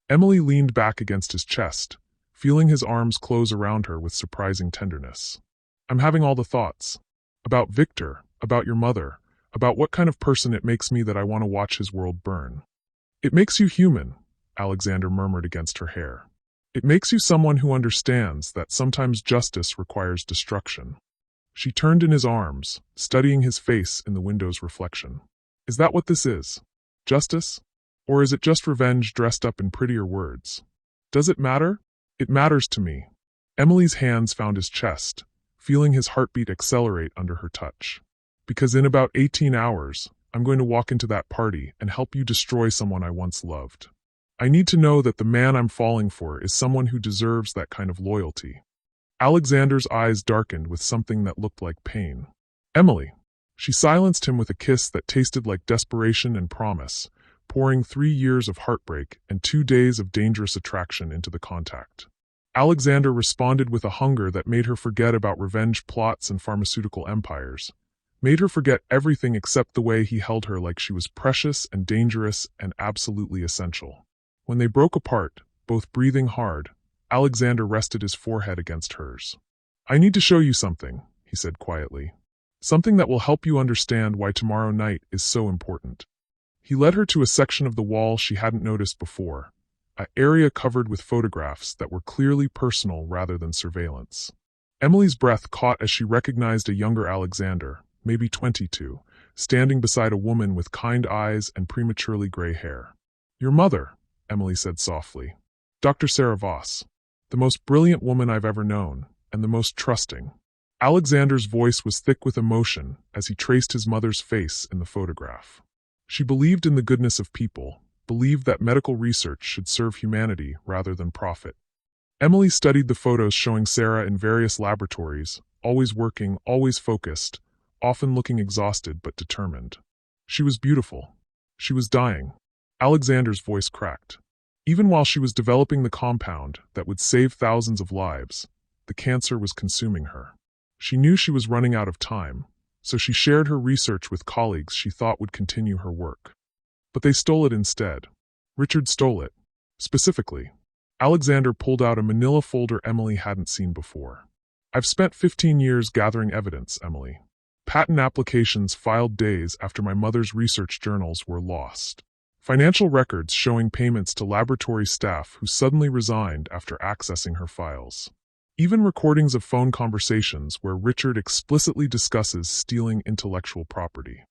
Emily leaned back against his chest, feeling his arms close around her with surprising tenderness. "I'm having all the thoughts." About Victor, about your mother, about what kind of person it makes me that I want to watch his world burn. It makes you human, Alexander murmured against her hair. It makes you someone who understands that sometimes justice requires destruction. She turned in his arms, studying his face in the window's reflection. Is that what this is? Justice? Or is it just revenge dressed up in prettier words? Does it matter? It matters to me. Emily's hands found his chest, feeling his heartbeat accelerate under her touch. Because in about 18 hours, I'm going to walk into that party and help you destroy someone I once loved. I need to know that the man I'm falling for is someone who deserves that kind of loyalty. Alexander's eyes darkened with something that looked like pain. Emily. She silenced him with a kiss that tasted like desperation and promise, pouring 3 years of heartbreak and 2 days of dangerous attraction into the contact. Alexander responded with a hunger that made her forget about revenge plots and pharmaceutical empires, made her forget everything except the way he held her like she was precious and dangerous and absolutely essential. When they broke apart, both breathing hard, Alexander rested his forehead against hers. I need to show you something, he said quietly. Something that will help you understand why tomorrow night is so important. He led her to a section of the wall she hadn't noticed before, an area covered with photographs that were clearly personal rather than surveillance. Emily's breath caught as she recognized a younger Alexander, maybe 22, standing beside a woman with kind eyes and prematurely gray hair. Your mother, Emily said softly. Dr. Sarah Voss. The most brilliant woman I've ever known, and the most trusting. Alexander's voice was thick with emotion as he traced his mother's face in the photograph. She believed in the goodness of people, believed that medical research should serve humanity rather than profit. Emily studied the photos showing Sarah in various laboratories, always working, always focused, often looking exhausted but determined. She was beautiful. She was dying. Alexander's voice cracked. Even while she was developing the compound that would save thousands of lives, the cancer was consuming her. She knew she was running out of time, so she shared her research with colleagues she thought would continue her work. But they stole it instead. Richard stole it. Specifically, Alexander pulled out a manila folder Emily hadn't seen before. I've spent 15 years gathering evidence, Emily. Patent applications filed days after my mother's research journals were lost. Financial records showing payments to laboratory staff who suddenly resigned after accessing her files. Even recordings of phone conversations where Richard explicitly discusses stealing intellectual property.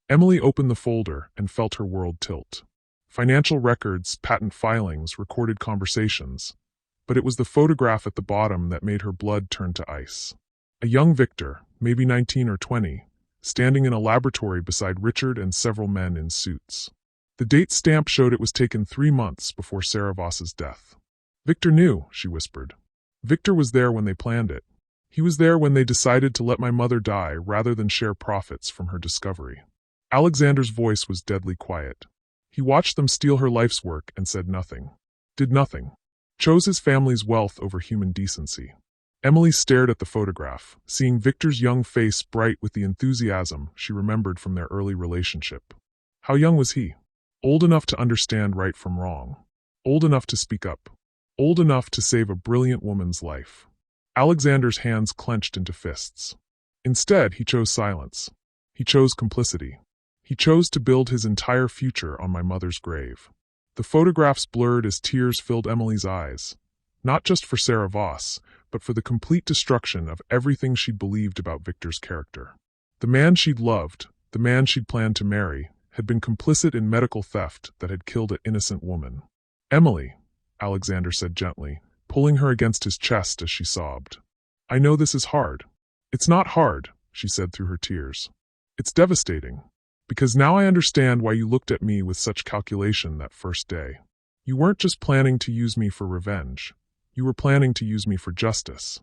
Emily opened the folder and felt her world tilt. Financial records, patent filings, recorded conversations. But it was the photograph at the bottom that made her blood turn to ice. A young Victor, maybe 19 or 20, standing in a laboratory beside Richard and several men in suits. The date stamp showed it was taken 3 months before Sarah Voss's death. Victor knew, she whispered. Victor was there when they planned it. He was there when they decided to let my mother die rather than share profits from her discovery. Alexander's voice was deadly quiet. He watched them steal her life's work and said nothing. Did nothing. Chose his family's wealth over human decency. Emily stared at the photograph, seeing Victor's young face bright with the enthusiasm she remembered from their early relationship. How young was he? Old enough to understand right from wrong. Old enough to speak up. Old enough to save a brilliant woman's life. Alexander's hands clenched into fists. Instead, he chose silence. He chose complicity. He chose to build his entire future on my mother's grave. The photographs blurred as tears filled Emily's eyes, not just for Sarah Voss, but for the complete destruction of everything she'd believed about Victor's character. The man she'd loved, the man she'd planned to marry, had been complicit in medical theft that had killed an innocent woman. Emily, Alexander said gently, pulling her against his chest as she sobbed. I know this is hard. It's not hard, she said through her tears. It's devastating. Because now I understand why you looked at me with such calculation that first day. You weren't just planning to use me for revenge. You were planning to use me for justice.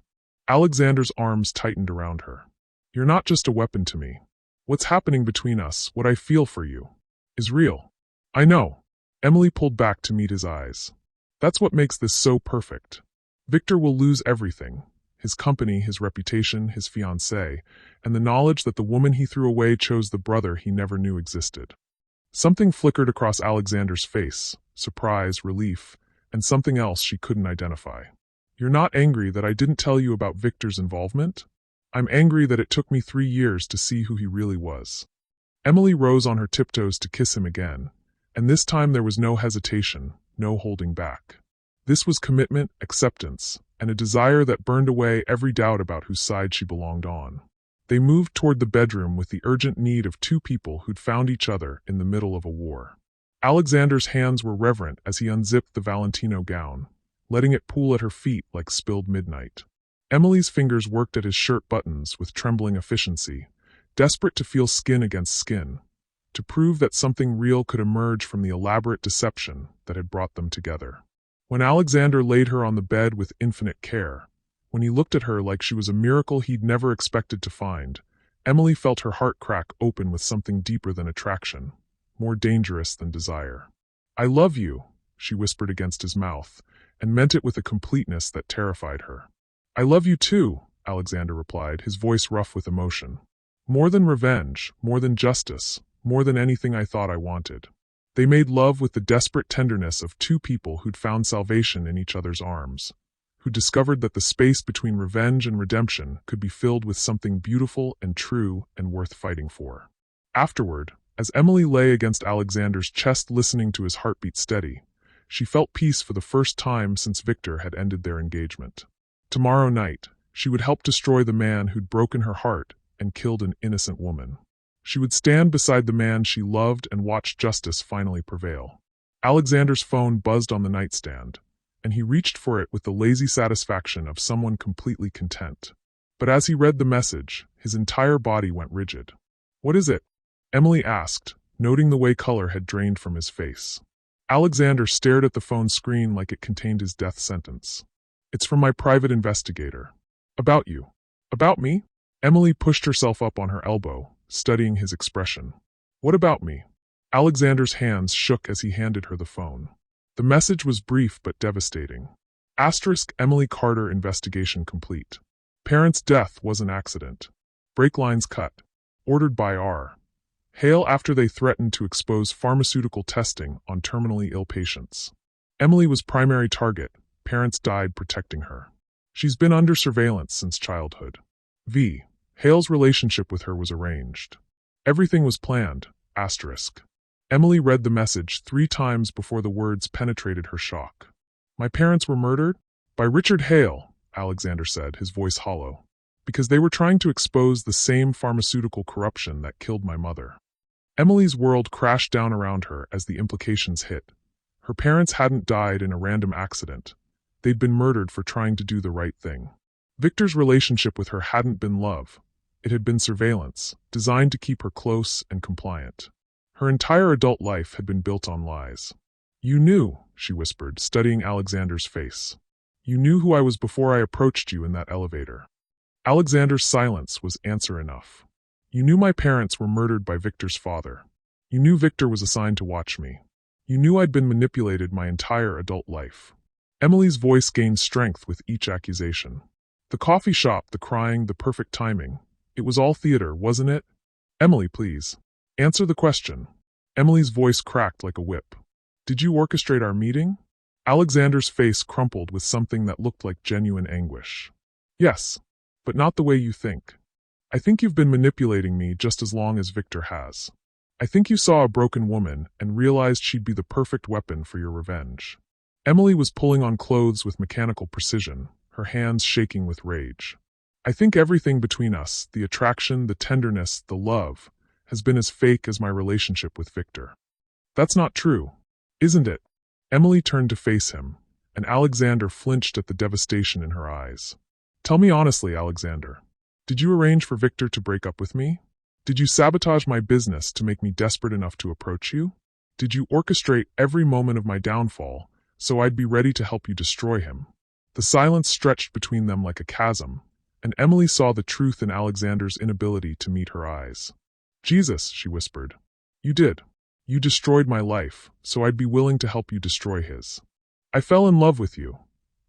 Alexander's arms tightened around her. You're not just a weapon to me. What's happening between us, what I feel for you, is real. I know. Emily pulled back to meet his eyes. That's what makes this so perfect. Victor will lose everything. His company, his reputation, his fiancée, and the knowledge that the woman he threw away chose the brother he never knew existed. Something flickered across Alexander's face, surprise, relief, and something else she couldn't identify. You're not angry that I didn't tell you about Victor's involvement? I'm angry that it took me 3 years to see who he really was. Emily rose on her tiptoes to kiss him again, and this time there was no hesitation, no holding back. This was commitment, acceptance, and a desire that burned away every doubt about whose side she belonged on. They moved toward the bedroom with the urgent need of two people who'd found each other in the middle of a war. Alexander's hands were reverent as he unzipped the Valentino gown, letting it pool at her feet like spilled midnight. Emily's fingers worked at his shirt buttons with trembling efficiency, desperate to feel skin against skin, to prove that something real could emerge from the elaborate deception that had brought them together. When Alexander laid her on the bed with infinite care, when he looked at her like she was a miracle he'd never expected to find, Emily felt her heart crack open with something deeper than attraction, more dangerous than desire. "I love you," she whispered against his mouth, and meant it with a completeness that terrified her. "I love you too," Alexander replied, his voice rough with emotion. "More than revenge, more than justice, more than anything I thought I wanted." They made love with the desperate tenderness of two people who'd found salvation in each other's arms, who discovered that the space between revenge and redemption could be filled with something beautiful and true and worth fighting for. Afterward, as Emily lay against Alexander's chest listening to his heartbeat steady, she felt peace for the first time since Victor had ended their engagement. Tomorrow night, she would help destroy the man who'd broken her heart and killed an innocent woman. She would stand beside the man she loved and watch justice finally prevail. Alexander's phone buzzed on the nightstand, and he reached for it with the lazy satisfaction of someone completely content. But as he read the message, his entire body went rigid. "What is it?" Emily asked, noting the way color had drained from his face. Alexander stared at the phone screen like it contained his death sentence. "It's from my private investigator. About you." "About me?" Emily pushed herself up on her elbow, studying his expression. "What about me?" Alexander's hands shook as he handed her the phone. The message was brief but devastating. Emily Carter investigation complete. Parent's death was an accident. Brake lines cut. Ordered by R. Hale after they threatened to expose pharmaceutical testing on terminally ill patients. Emily was primary target. Parents died protecting her. She's been under surveillance since childhood. V. Hale's relationship with her was arranged. Everything was planned. Emily read the message 3 times before the words penetrated her shock. "My parents were murdered? By Richard Hale," Alexander said, his voice hollow. "Because they were trying to expose the same pharmaceutical corruption that killed my mother." Emily's world crashed down around her as the implications hit. Her parents hadn't died in a random accident. They'd been murdered for trying to do the right thing. Victor's relationship with her hadn't been love. It had been surveillance, designed to keep her close and compliant. Her entire adult life had been built on lies. "You knew," she whispered, studying Alexander's face. "You knew who I was before I approached you in that elevator." Alexander's silence was answer enough. "You knew my parents were murdered by Victor's father. You knew Victor was assigned to watch me. You knew I'd been manipulated my entire adult life." Emily's voice gained strength with each accusation. The coffee shop, the crying, the perfect timing. It was all theater, wasn't it? "Emily, please. Answer the question." Emily's voice cracked like a whip. "Did you orchestrate our meeting?" Alexander's face crumpled with something that looked like genuine anguish. "Yes, but not the way you think. I think you've been manipulating me just as long as Victor has. I think you saw a broken woman and realized she'd be the perfect weapon for your revenge." Emily was pulling on clothes with mechanical precision, her hands shaking with rage. "I think everything between us, the attraction, the tenderness, the love, has been as fake as my relationship with Victor." "That's not true, isn't it?" Emily turned to face him, and Alexander flinched at the devastation in her eyes. "Tell me honestly, Alexander. Did you arrange for Victor to break up with me? Did you sabotage my business to make me desperate enough to approach you? Did you orchestrate every moment of my downfall so I'd be ready to help you destroy him?" The silence stretched between them like a chasm, and Emily saw the truth in Alexander's inability to meet her eyes. "Jesus," she whispered. "You did. You destroyed my life, so I'd be willing to help you destroy his." "I fell in love with you,"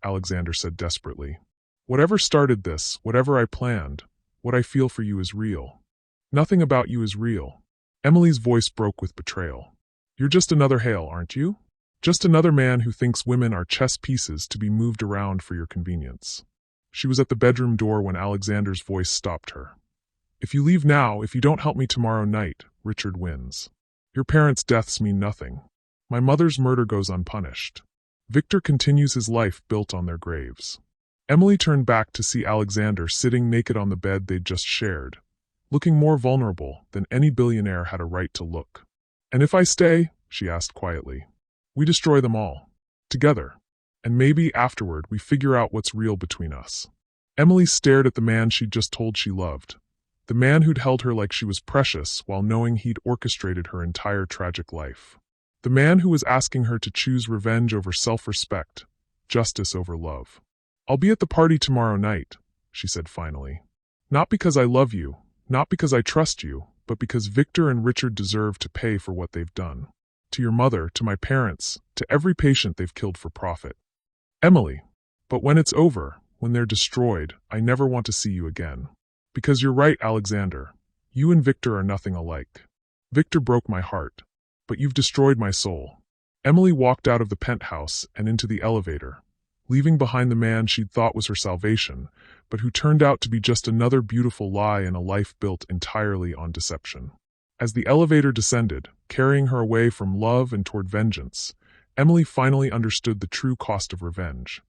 Alexander said desperately. "Whatever started this, whatever I planned, what I feel for you is real. Nothing about you is real." Emily's voice broke with betrayal. "You're just another Hale, aren't you? Just another man who thinks women are chess pieces to be moved around for your convenience." She was at the bedroom door when Alexander's voice stopped her. If you leave now, if you don't help me tomorrow night, Richard wins. Your parents' deaths mean nothing. My mother's murder goes unpunished. Victor continues his life built on their graves. Emily turned back to see Alexander sitting naked on the bed they'd just shared, looking more vulnerable than any billionaire had a right to look. And if I stay, she asked quietly, we destroy them all. Together. And maybe afterward we figure out what's real between us. Emily stared at the man she'd just told she loved. The man who'd held her like she was precious while knowing he'd orchestrated her entire tragic life. The man who was asking her to choose revenge over self-respect, justice over love. I'll be at the party tomorrow night, she said finally. Not because I love you, not because I trust you, but because Victor and Richard deserve to pay for what they've done. To your mother, to my parents, to every patient they've killed for profit. Emily, but when it's over, when they're destroyed, I never want to see you again. Because you're right, Alexander. You and Victor are nothing alike. Victor broke my heart, but you've destroyed my soul. Emily walked out of the penthouse and into the elevator, leaving behind the man she'd thought was her salvation, but who turned out to be just another beautiful lie in a life built entirely on deception. As the elevator descended, carrying her away from love and toward vengeance, Emily finally understood the true cost of revenge.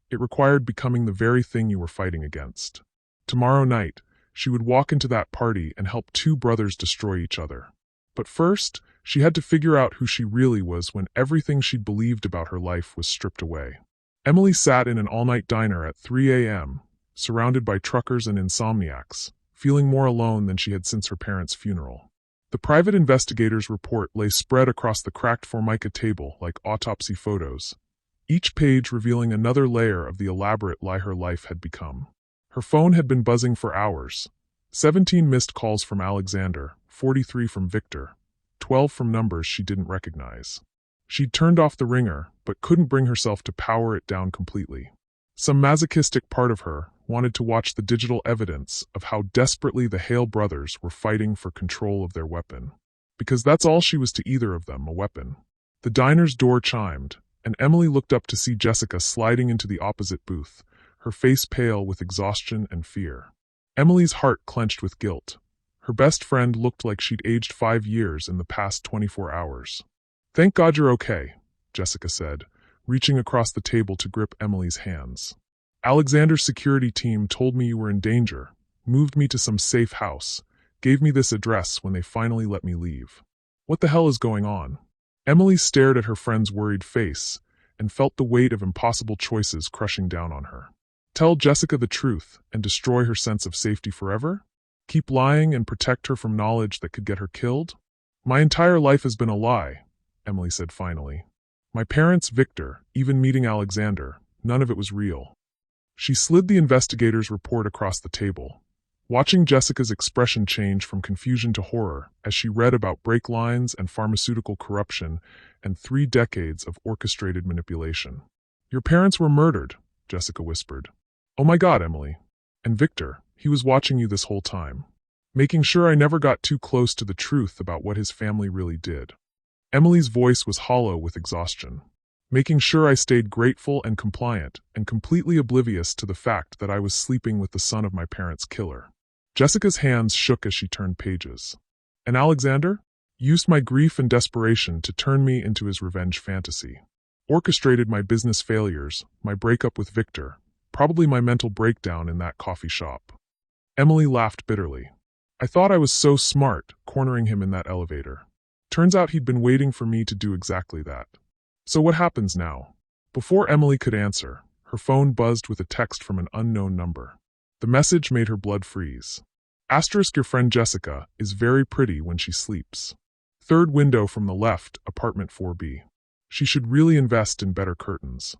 It required becoming the very thing you were fighting against. Tomorrow night, she would walk into that party and help two brothers destroy each other. But first, she had to figure out who she really was when everything she'd believed about her life was stripped away. Emily sat in an all-night diner at 3 a.m., surrounded by truckers and insomniacs, feeling more alone than she had since her parents' funeral. The private investigator's report lay spread across the cracked Formica table like autopsy photos, each page revealing another layer of the elaborate lie her life had become. Her phone had been buzzing for hours. 17 missed calls from Alexander, 43 from Victor, 12 from numbers she didn't recognize. She'd turned off the ringer, but couldn't bring herself to power it down completely. Some masochistic part of her wanted to watch the digital evidence of how desperately the Hale brothers were fighting for control of their weapon. Because that's all she was to either of them, a weapon. The diner's door chimed, and Emily looked up to see Jessica sliding into the opposite booth, her face pale with exhaustion and fear. Emily's heart clenched with guilt. Her best friend looked like she'd aged 5 years in the past 24 hours. Thank God you're okay, Jessica said, reaching across the table to grip Emily's hands. Alexander's security team told me you were in danger, moved me to some safe house, gave me this address when they finally let me leave. What the hell is going on? Emily stared at her friend's worried face and felt the weight of impossible choices crushing down on her. Tell Jessica the truth and destroy her sense of safety forever? Keep lying and protect her from knowledge that could get her killed? My entire life has been a lie, Emily said finally. My parents, Victor, even meeting Alexander, none of it was real. She slid the investigator's report across the table, watching Jessica's expression change from confusion to horror as she read about brake lines and pharmaceutical corruption and 3 decades of orchestrated manipulation. Your parents were murdered, Jessica whispered. Oh my God, Emily. And Victor, he was watching you this whole time, making sure I never got too close to the truth about what his family really did. Emily's voice was hollow with exhaustion, making sure I stayed grateful and compliant and completely oblivious to the fact that I was sleeping with the son of my parents' killer. Jessica's hands shook as she turned pages. And Alexander? Used my grief and desperation to turn me into his revenge fantasy. Orchestrated my business failures, my breakup with Victor, probably my mental breakdown in that coffee shop. Emily laughed bitterly. I thought I was so smart, cornering him in that elevator. Turns out he'd been waiting for me to do exactly that. So what happens now? Before Emily could answer, her phone buzzed with a text from an unknown number. The message made her blood freeze. Asterisk, your friend Jessica is very pretty when she sleeps. 3rd window from the left, apartment 4B. She should really invest in better curtains.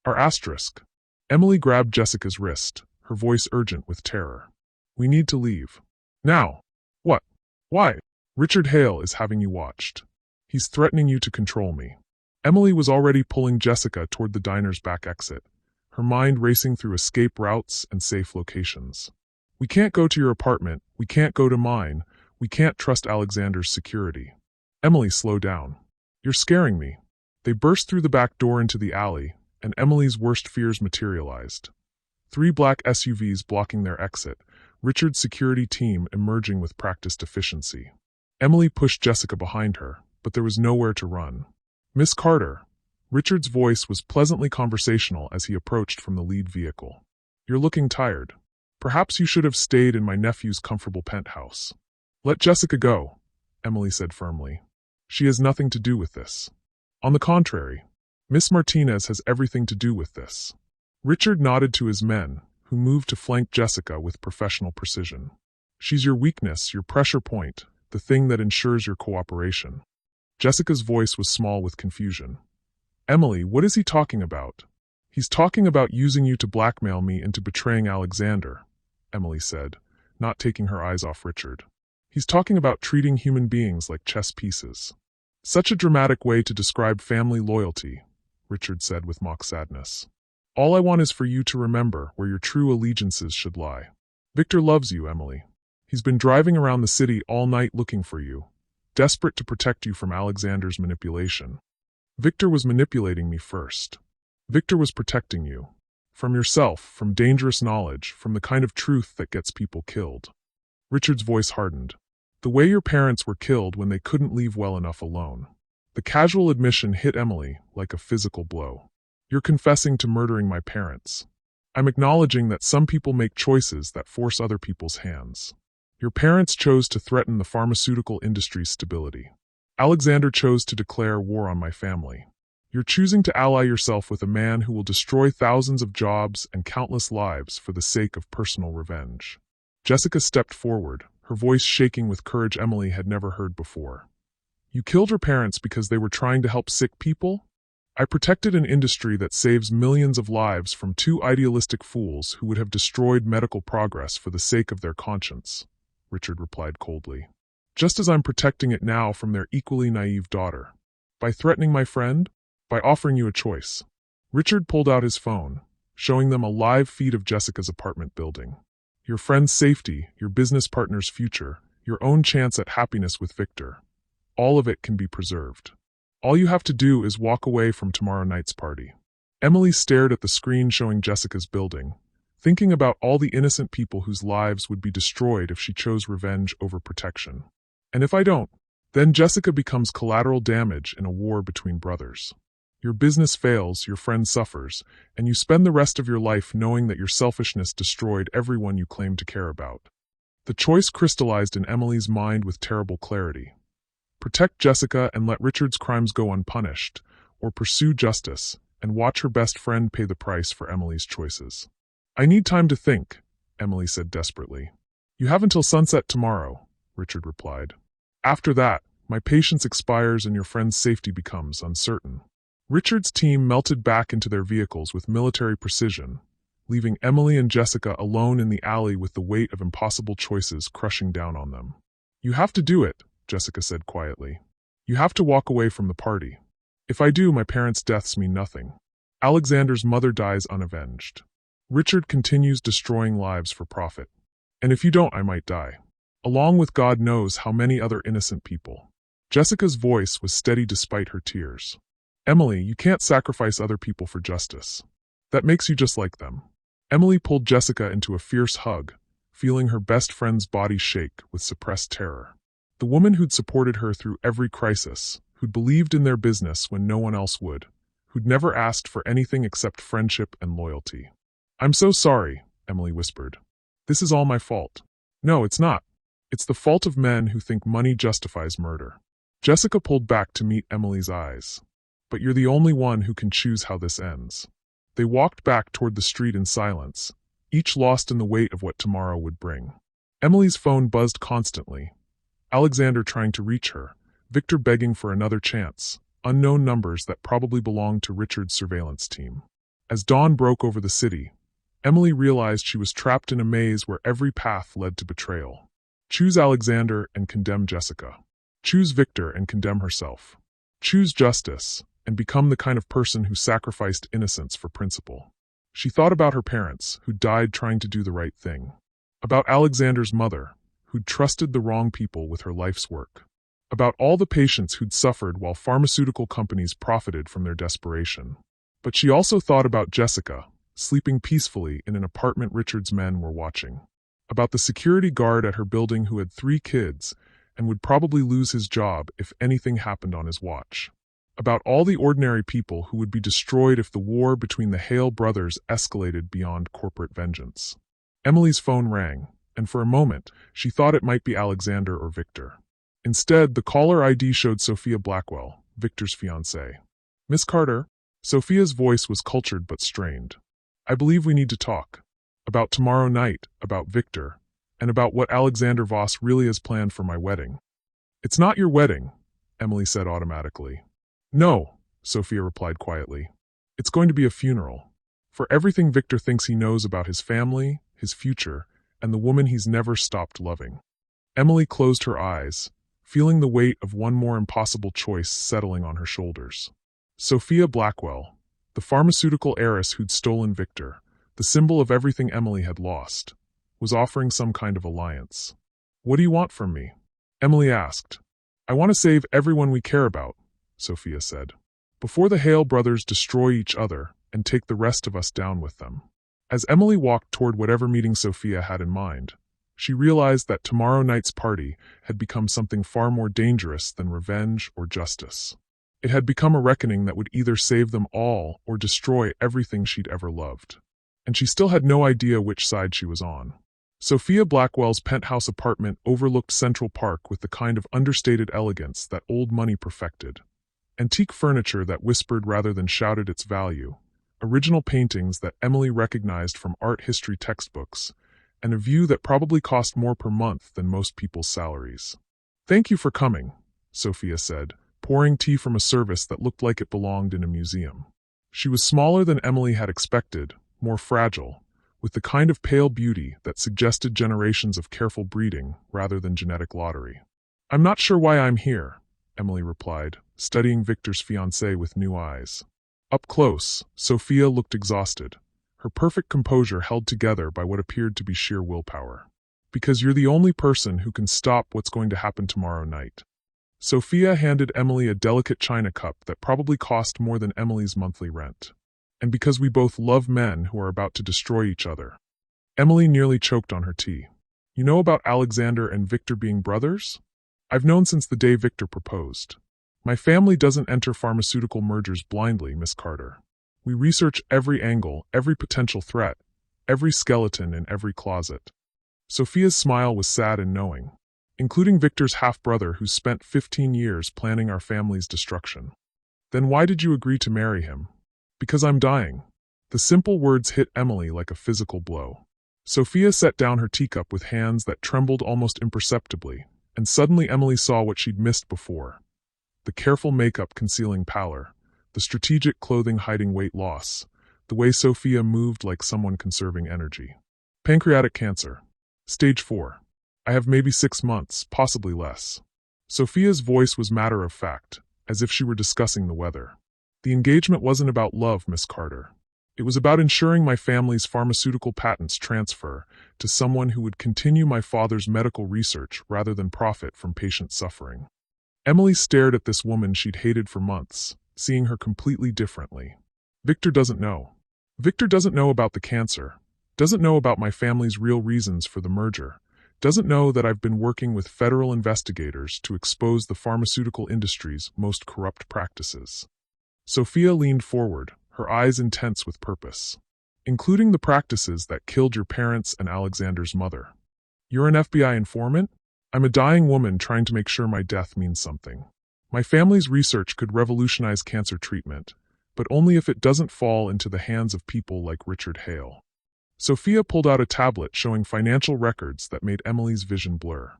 Our asterisk. Emily grabbed Jessica's wrist, her voice urgent with terror. We need to leave. Now. What? Why? Richard Hale is having you watched. He's threatening you to control me. Emily was already pulling Jessica toward the diner's back exit, her mind racing through escape routes and safe locations. We can't go to your apartment, we can't go to mine, we can't trust Alexander's security. Emily, slow down. You're scaring me. They burst through the back door into the alley, and Emily's worst fears materialized. Three black SUVs blocking their exit, Richard's security team emerging with practiced efficiency. Emily pushed Jessica behind her, but there was nowhere to run. "Miss Carter." Richard's voice was pleasantly conversational as he approached from the lead vehicle. "You're looking tired. Perhaps you should have stayed in my nephew's comfortable penthouse." "Let Jessica go," Emily said firmly. "She has nothing to do with this." "On the contrary, Miss Martinez has everything to do with this." Richard nodded to his men, who moved to flank Jessica with professional precision. "She's your weakness, your pressure point, the thing that ensures your cooperation." Jessica's voice was small with confusion. "Emily, what is he talking about?" "He's talking about using you to blackmail me into betraying Alexander," Emily said, not taking her eyes off Richard. "He's talking about treating human beings like chess pieces." "Such a dramatic way to describe family loyalty," Richard said with mock sadness. "All I want is for you to remember where your true allegiances should lie. Victor loves you, Emily. He's been driving around the city all night looking for you, desperate to protect you from Alexander's manipulation." "Victor was manipulating me first. Victor was protecting you. From yourself, from dangerous knowledge, from the kind of truth that gets people killed." Richard's voice hardened. "The way your parents were killed when they couldn't leave well enough alone." The casual admission hit Emily like a physical blow. "You're confessing to murdering my parents." "I'm acknowledging that some people make choices that force other people's hands. Your parents chose to threaten the pharmaceutical industry's stability. Alexander chose to declare war on my family. You're choosing to ally yourself with a man who will destroy thousands of jobs and countless lives for the sake of personal revenge." Jessica stepped forward, her voice shaking with courage Emily had never heard before. "You killed her parents because they were trying to help sick people? I protected an industry that saves millions of lives from two idealistic fools who would have destroyed medical progress for the sake of their conscience," Richard replied coldly. "Just as I'm protecting it now from their equally naive daughter. By threatening my friend? By offering you a choice." Richard pulled out his phone, showing them a live feed of Jessica's apartment building. "Your friend's safety, your business partner's future, your own chance at happiness with Victor. All of it can be preserved. All you have to do is walk away from tomorrow night's party." Emily stared at the screen showing Jessica's building, thinking about all the innocent people whose lives would be destroyed if she chose revenge over protection. "And if I don't, then Jessica becomes collateral damage in a war between brothers. Your business fails, your friend suffers, and you spend the rest of your life knowing that your selfishness destroyed everyone you claim to care about." The choice crystallized in Emily's mind with terrible clarity. Protect Jessica and let Richard's crimes go unpunished, or pursue justice and watch her best friend pay the price for Emily's choices. "I need time to think," Emily said desperately. "You have until sunset tomorrow," Richard replied. "After that, my patience expires and your friend's safety becomes uncertain." Richard's team melted back into their vehicles with military precision, leaving Emily and Jessica alone in the alley with the weight of impossible choices crushing down on them. "You have to do it," Jessica said quietly. "You have to walk away from the party. If I do, my parents' deaths mean nothing. Alexander's mother dies unavenged. Richard continues destroying lives for profit. And if you don't, I might die. Along with God knows how many other innocent people." Jessica's voice was steady despite her tears. "Emily, you can't sacrifice other people for justice. That makes you just like them." Emily pulled Jessica into a fierce hug, feeling her best friend's body shake with suppressed terror. The woman who'd supported her through every crisis, who'd believed in their business when no one else would, who'd never asked for anything except friendship and loyalty. "I'm so sorry," Emily whispered. "This is all my fault." "No, it's not. It's the fault of men who think money justifies murder." Jessica pulled back to meet Emily's eyes. "But you're the only one who can choose how this ends." They walked back toward the street in silence, each lost in the weight of what tomorrow would bring. Emily's phone buzzed constantly. Alexander trying to reach her, Victor begging for another chance, unknown numbers that probably belonged to Richard's surveillance team. As dawn broke over the city, Emily realized she was trapped in a maze where every path led to betrayal. Choose Alexander and condemn Jessica. Choose Victor and condemn herself. Choose justice and become the kind of person who sacrificed innocence for principle. She thought about her parents, who died trying to do the right thing. About Alexander's mother, who'd trusted the wrong people with her life's work. About all the patients who'd suffered while pharmaceutical companies profited from their desperation. But she also thought about Jessica, sleeping peacefully in an apartment Richard's men were watching. About the security guard at her building who had 3 kids and would probably lose his job if anything happened on his watch. About all the ordinary people who would be destroyed if the war between the Hale brothers escalated beyond corporate vengeance. Emily's phone rang, and for a moment, she thought it might be Alexander or Victor. Instead, the caller ID showed Sophia Blackwell, Victor's fiancée. "Miss Carter?" Sophia's voice was cultured but strained. "I believe we need to talk. About tomorrow night, about Victor, and about what Alexander Voss really has planned for my wedding." "It's not your wedding," Emily said automatically. "No," Sophia replied quietly. "It's going to be a funeral. For everything Victor thinks he knows about his family, his future, and the woman he's never stopped loving." Emily closed her eyes, feeling the weight of one more impossible choice settling on her shoulders. Sophia Blackwell, the pharmaceutical heiress who'd stolen Victor, the symbol of everything Emily had lost, was offering some kind of alliance. "What do you want from me?" Emily asked. "I want to save everyone we care about," Sophia said, "before the Hale brothers destroy each other and take the rest of us down with them." As Emily walked toward whatever meeting Sophia had in mind, she realized that tomorrow night's party had become something far more dangerous than revenge or justice. It had become a reckoning that would either save them all or destroy everything she'd ever loved. And she still had no idea which side she was on. Sophia Blackwell's penthouse apartment overlooked Central Park with the kind of understated elegance that old money perfected. Antique furniture that whispered rather than shouted its value, original paintings that Emily recognized from art history textbooks, and a view that probably cost more per month than most people's salaries. "Thank you for coming," Sophia said, pouring tea from a service that looked like it belonged in a museum. She was smaller than Emily had expected, more fragile, with the kind of pale beauty that suggested generations of careful breeding rather than genetic lottery. "I'm not sure why I'm here," Emily replied, studying Victor's fiancée with new eyes. Up close, Sophia looked exhausted, her perfect composure held together by what appeared to be sheer willpower. "Because you're the only person who can stop what's going to happen tomorrow night." Sophia handed Emily a delicate china cup that probably cost more than Emily's monthly rent. "And because we both love men who are about to destroy each other." Emily nearly choked on her tea. "You know about Alexander and Victor being brothers? I've known since the day Victor proposed. My family doesn't enter pharmaceutical mergers blindly, Miss Carter. We research every angle, every potential threat, every skeleton in every closet." Sophia's smile was sad and knowing. "Including Victor's half-brother who spent 15 years planning our family's destruction." "Then why did you agree to marry him?" "Because I'm dying." The simple words hit Emily like a physical blow. Sophia set down her teacup with hands that trembled almost imperceptibly, and suddenly Emily saw what she'd missed before. The careful makeup concealing pallor, the strategic clothing hiding weight loss, the way Sophia moved like someone conserving energy. "Pancreatic cancer. Stage 4. I have maybe 6 months, possibly less." Sophia's voice was matter-of-fact, as if she were discussing the weather. "The engagement wasn't about love, Miss Carter. It was about ensuring my family's pharmaceutical patents transfer to someone who would continue my father's medical research rather than profit from patient suffering." Emily stared at this woman she'd hated for months, seeing her completely differently. "Victor doesn't know. Victor doesn't know about the cancer, doesn't know about my family's real reasons for the merger, doesn't know that I've been working with federal investigators to expose the pharmaceutical industry's most corrupt practices." Sophia leaned forward, her eyes intense with purpose. "Including the practices that killed your parents and Alexander's mother. You're an FBI informant? I'm a dying woman trying to make sure my death means something. My family's research could revolutionize cancer treatment, but only if it doesn't fall into the hands of people like Richard Hale." Sophia pulled out a tablet showing financial records that made Emily's vision blur.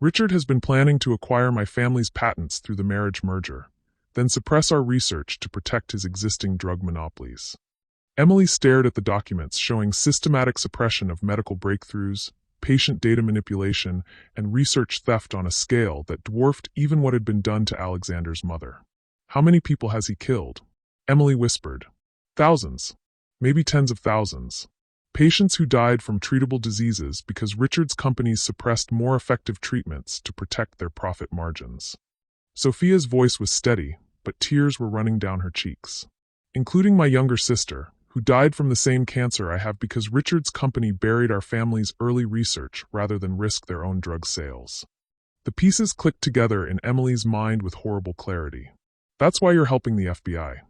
"Richard has been planning to acquire my family's patents through the marriage merger, then suppress our research to protect his existing drug monopolies." Emily stared at the documents showing systematic suppression of medical breakthroughs, patient data manipulation, and research theft on a scale that dwarfed even what had been done to Alexander's mother. "How many people has he killed?" Emily whispered. "Thousands. Maybe tens of thousands. Patients who died from treatable diseases because Richard's companies suppressed more effective treatments to protect their profit margins." Sophia's voice was steady, but tears were running down her cheeks. "Including my younger sister, who died from the same cancer I have because Richard's company buried our family's early research rather than risk their own drug sales. The pieces clicked together in Emily's mind with horrible clarity. That's why you're helping the FBI.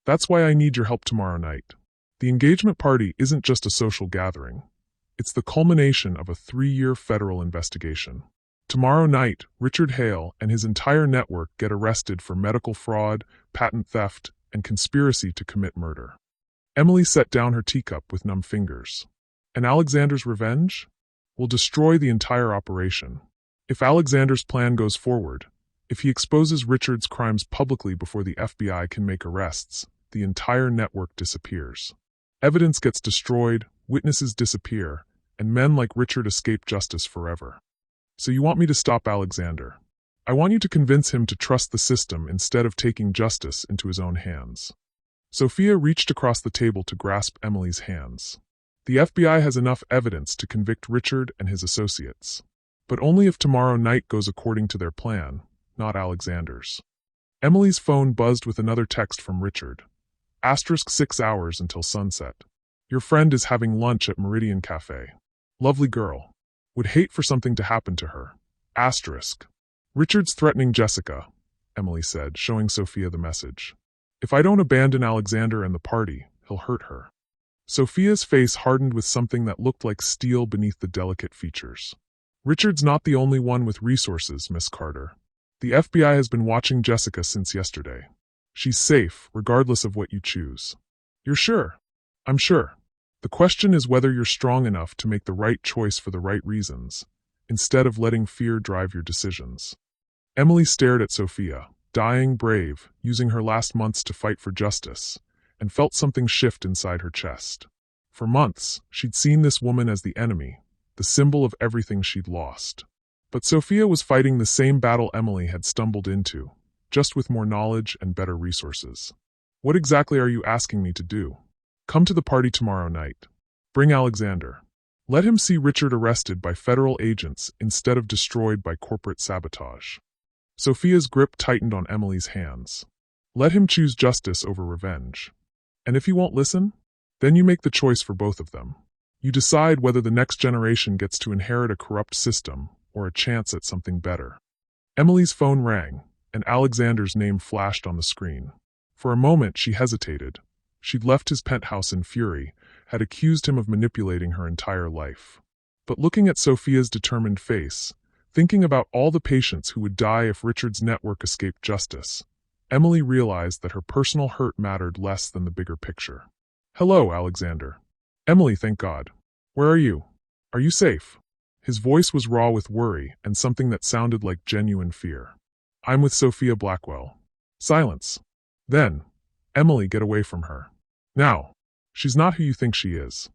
That's why I need your help tomorrow night. The engagement party isn't just a social gathering. It's the culmination of a 3-year federal investigation. Tomorrow night, Richard Hale and his entire network get arrested for medical fraud, patent theft, and conspiracy to commit murder. Emily set down her teacup with numb fingers. And Alexander's revenge? Will destroy the entire operation. If Alexander's plan goes forward, if he exposes Richard's crimes publicly before the FBI can make arrests, the entire network disappears. Evidence gets destroyed, witnesses disappear, and men like Richard escape justice forever. So you want me to stop Alexander? I want you to convince him to trust the system instead of taking justice into his own hands. Sophia reached across the table to grasp Emily's hands. The FBI has enough evidence to convict Richard and his associates. But only if tomorrow night goes according to their plan, not Alexander's. Emily's phone buzzed with another text from Richard. *6 hours until sunset. Your friend is having lunch at Meridian Cafe. Lovely girl. Would hate for something to happen to her. Richard's threatening Jessica, Emily said, showing Sophia the message. If I don't abandon Alexander and the party, he'll hurt her. Sophia's face hardened with something that looked like steel beneath the delicate features. Richard's not the only one with resources, Miss Carter. The FBI has been watching Jessica since yesterday. She's safe, regardless of what you choose. You're sure? I'm sure. The question is whether you're strong enough to make the right choice for the right reasons, instead of letting fear drive your decisions. Emily stared at Sophia, dying brave, using her last months to fight for justice, and felt something shift inside her chest. For months, she'd seen this woman as the enemy, the symbol of everything she'd lost. But Sophia was fighting the same battle Emily had stumbled into, just with more knowledge and better resources. What exactly are you asking me to do? Come to the party tomorrow night. Bring Alexander. Let him see Richard arrested by federal agents instead of destroyed by corporate sabotage. Sophia's grip tightened on Emily's hands. Let him choose justice over revenge. And if he won't listen, then you make the choice for both of them. You decide whether the next generation gets to inherit a corrupt system or a chance at something better. Emily's phone rang, and Alexander's name flashed on the screen. For a moment she hesitated. She'd left his penthouse in fury, had accused him of manipulating her entire life. But looking at Sophia's determined face, thinking about all the patients who would die if Richard's network escaped justice, Emily realized that her personal hurt mattered less than the bigger picture. Hello, Alexander. Emily, thank God. Where are you? Are you safe? His voice was raw with worry and something that sounded like genuine fear. I'm with Sophia Blackwell. Silence. Then, Emily, get away from her. Now. She's not who you think she is.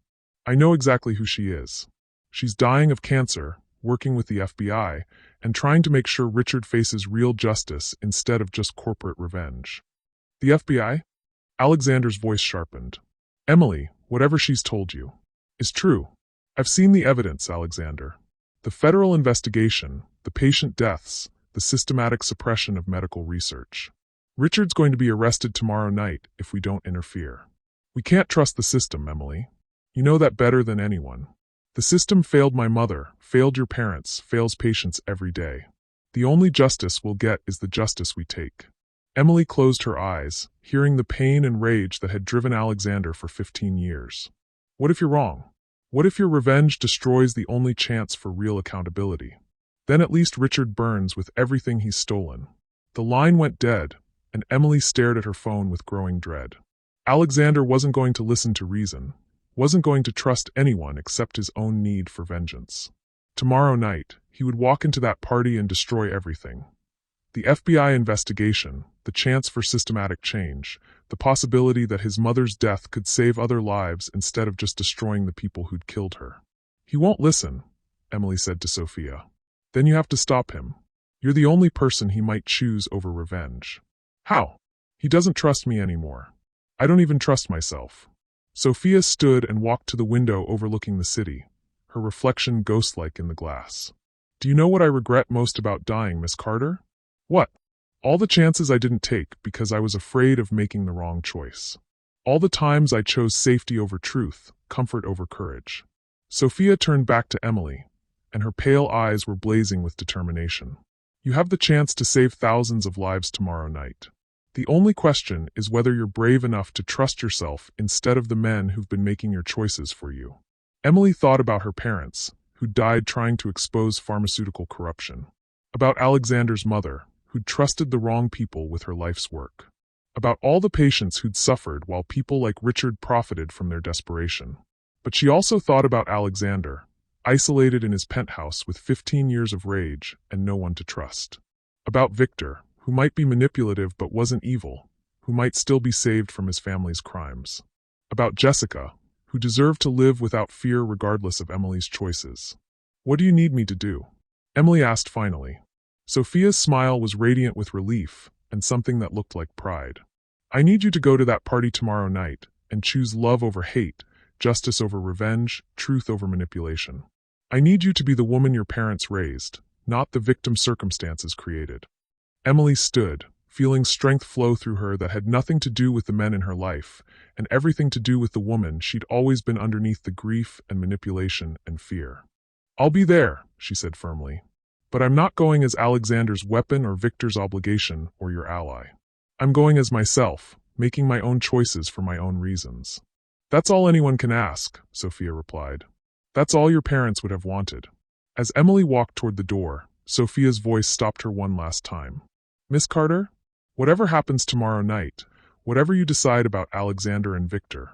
I know exactly who she is. She's dying of cancer, working with the FBI, and trying to make sure Richard faces real justice instead of just corporate revenge. The FBI? Alexander's voice sharpened. Emily, whatever she's told you, is true. I've seen the evidence, Alexander. The federal investigation, the patient deaths, the systematic suppression of medical research. Richard's going to be arrested tomorrow night if we don't interfere. We can't trust the system, Emily. You know that better than anyone. The system failed my mother, failed your parents, fails patients every day. The only justice we'll get is the justice we take. Emily closed her eyes, hearing the pain and rage that had driven Alexander for 15 years. What if you're wrong? What if your revenge destroys the only chance for real accountability? Then at least Richard burns with everything he's stolen. The line went dead, and Emily stared at her phone with growing dread. Alexander wasn't going to listen to reason, wasn't going to trust anyone except his own need for vengeance. Tomorrow night, he would walk into that party and destroy everything. The FBI investigation, the chance for systematic change, the possibility that his mother's death could save other lives instead of just destroying the people who'd killed her. He won't listen, Emily said to Sophia. Then you have to stop him. You're the only person he might choose over revenge. How? He doesn't trust me anymore. I don't even trust myself. Sophia stood and walked to the window overlooking the city, her reflection ghost-like in the glass. Do you know what I regret most about dying, Miss Carter? What? All the chances I didn't take because I was afraid of making the wrong choice. All the times I chose safety over truth, comfort over courage. Sophia turned back to Emily, and her pale eyes were blazing with determination. You have the chance to save thousands of lives tomorrow night. The only question is whether you're brave enough to trust yourself instead of the men who've been making your choices for you. Emily thought about her parents, who died trying to expose pharmaceutical corruption. About Alexander's mother, who'd trusted the wrong people with her life's work. About all the patients who'd suffered while people like Richard profited from their desperation. But she also thought about Alexander, isolated in his penthouse with 15 years of rage and no one to trust. About Victor, who might be manipulative but wasn't evil, who might still be saved from his family's crimes. About Jessica, who deserved to live without fear regardless of Emily's choices. What do you need me to do? Emily asked finally. Sophia's smile was radiant with relief and something that looked like pride. I need you to go to that party tomorrow night and choose love over hate, justice over revenge, truth over manipulation. I need you to be the woman your parents raised, not the victim circumstances created. Emily stood, feeling strength flow through her that had nothing to do with the men in her life, and everything to do with the woman she'd always been underneath the grief and manipulation and fear. I'll be there, she said firmly. But I'm not going as Alexander's weapon or Victor's obligation or your ally. I'm going as myself, making my own choices for my own reasons. That's all anyone can ask, Sophia replied. That's all your parents would have wanted. As Emily walked toward the door, Sophia's voice stopped her one last time. Miss Carter, whatever happens tomorrow night, whatever you decide about Alexander and Victor,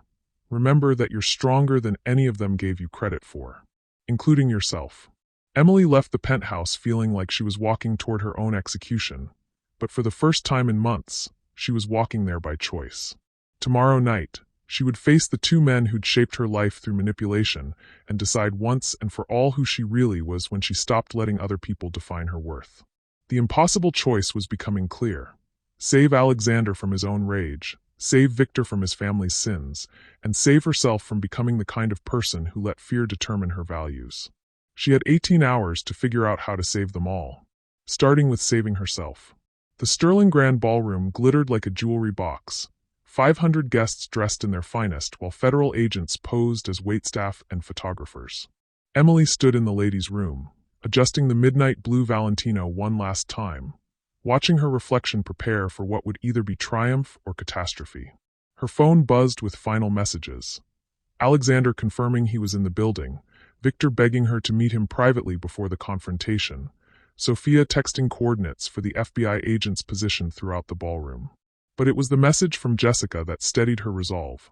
remember that you're stronger than any of them gave you credit for, including yourself. Emily left the penthouse feeling like she was walking toward her own execution, but for the first time in months, she was walking there by choice. Tomorrow night, she would face the two men who'd shaped her life through manipulation and decide once and for all who she really was when she stopped letting other people define her worth. The impossible choice was becoming clear. Save Alexander from his own rage, save Victor from his family's sins, and save herself from becoming the kind of person who let fear determine her values. She had 18 hours to figure out how to save them all, starting with saving herself. The Sterling Grand Ballroom glittered like a jewelry box, 500 guests dressed in their finest while federal agents posed as waitstaff and photographers. Emily stood in the ladies' room, adjusting the midnight blue Valentino one last time, watching her reflection prepare for what would either be triumph or catastrophe. Her phone buzzed with final messages. Alexander confirming he was in the building, Victor begging her to meet him privately before the confrontation, Sophia texting coordinates for the FBI agent's position throughout the ballroom. But it was the message from Jessica that steadied her resolve.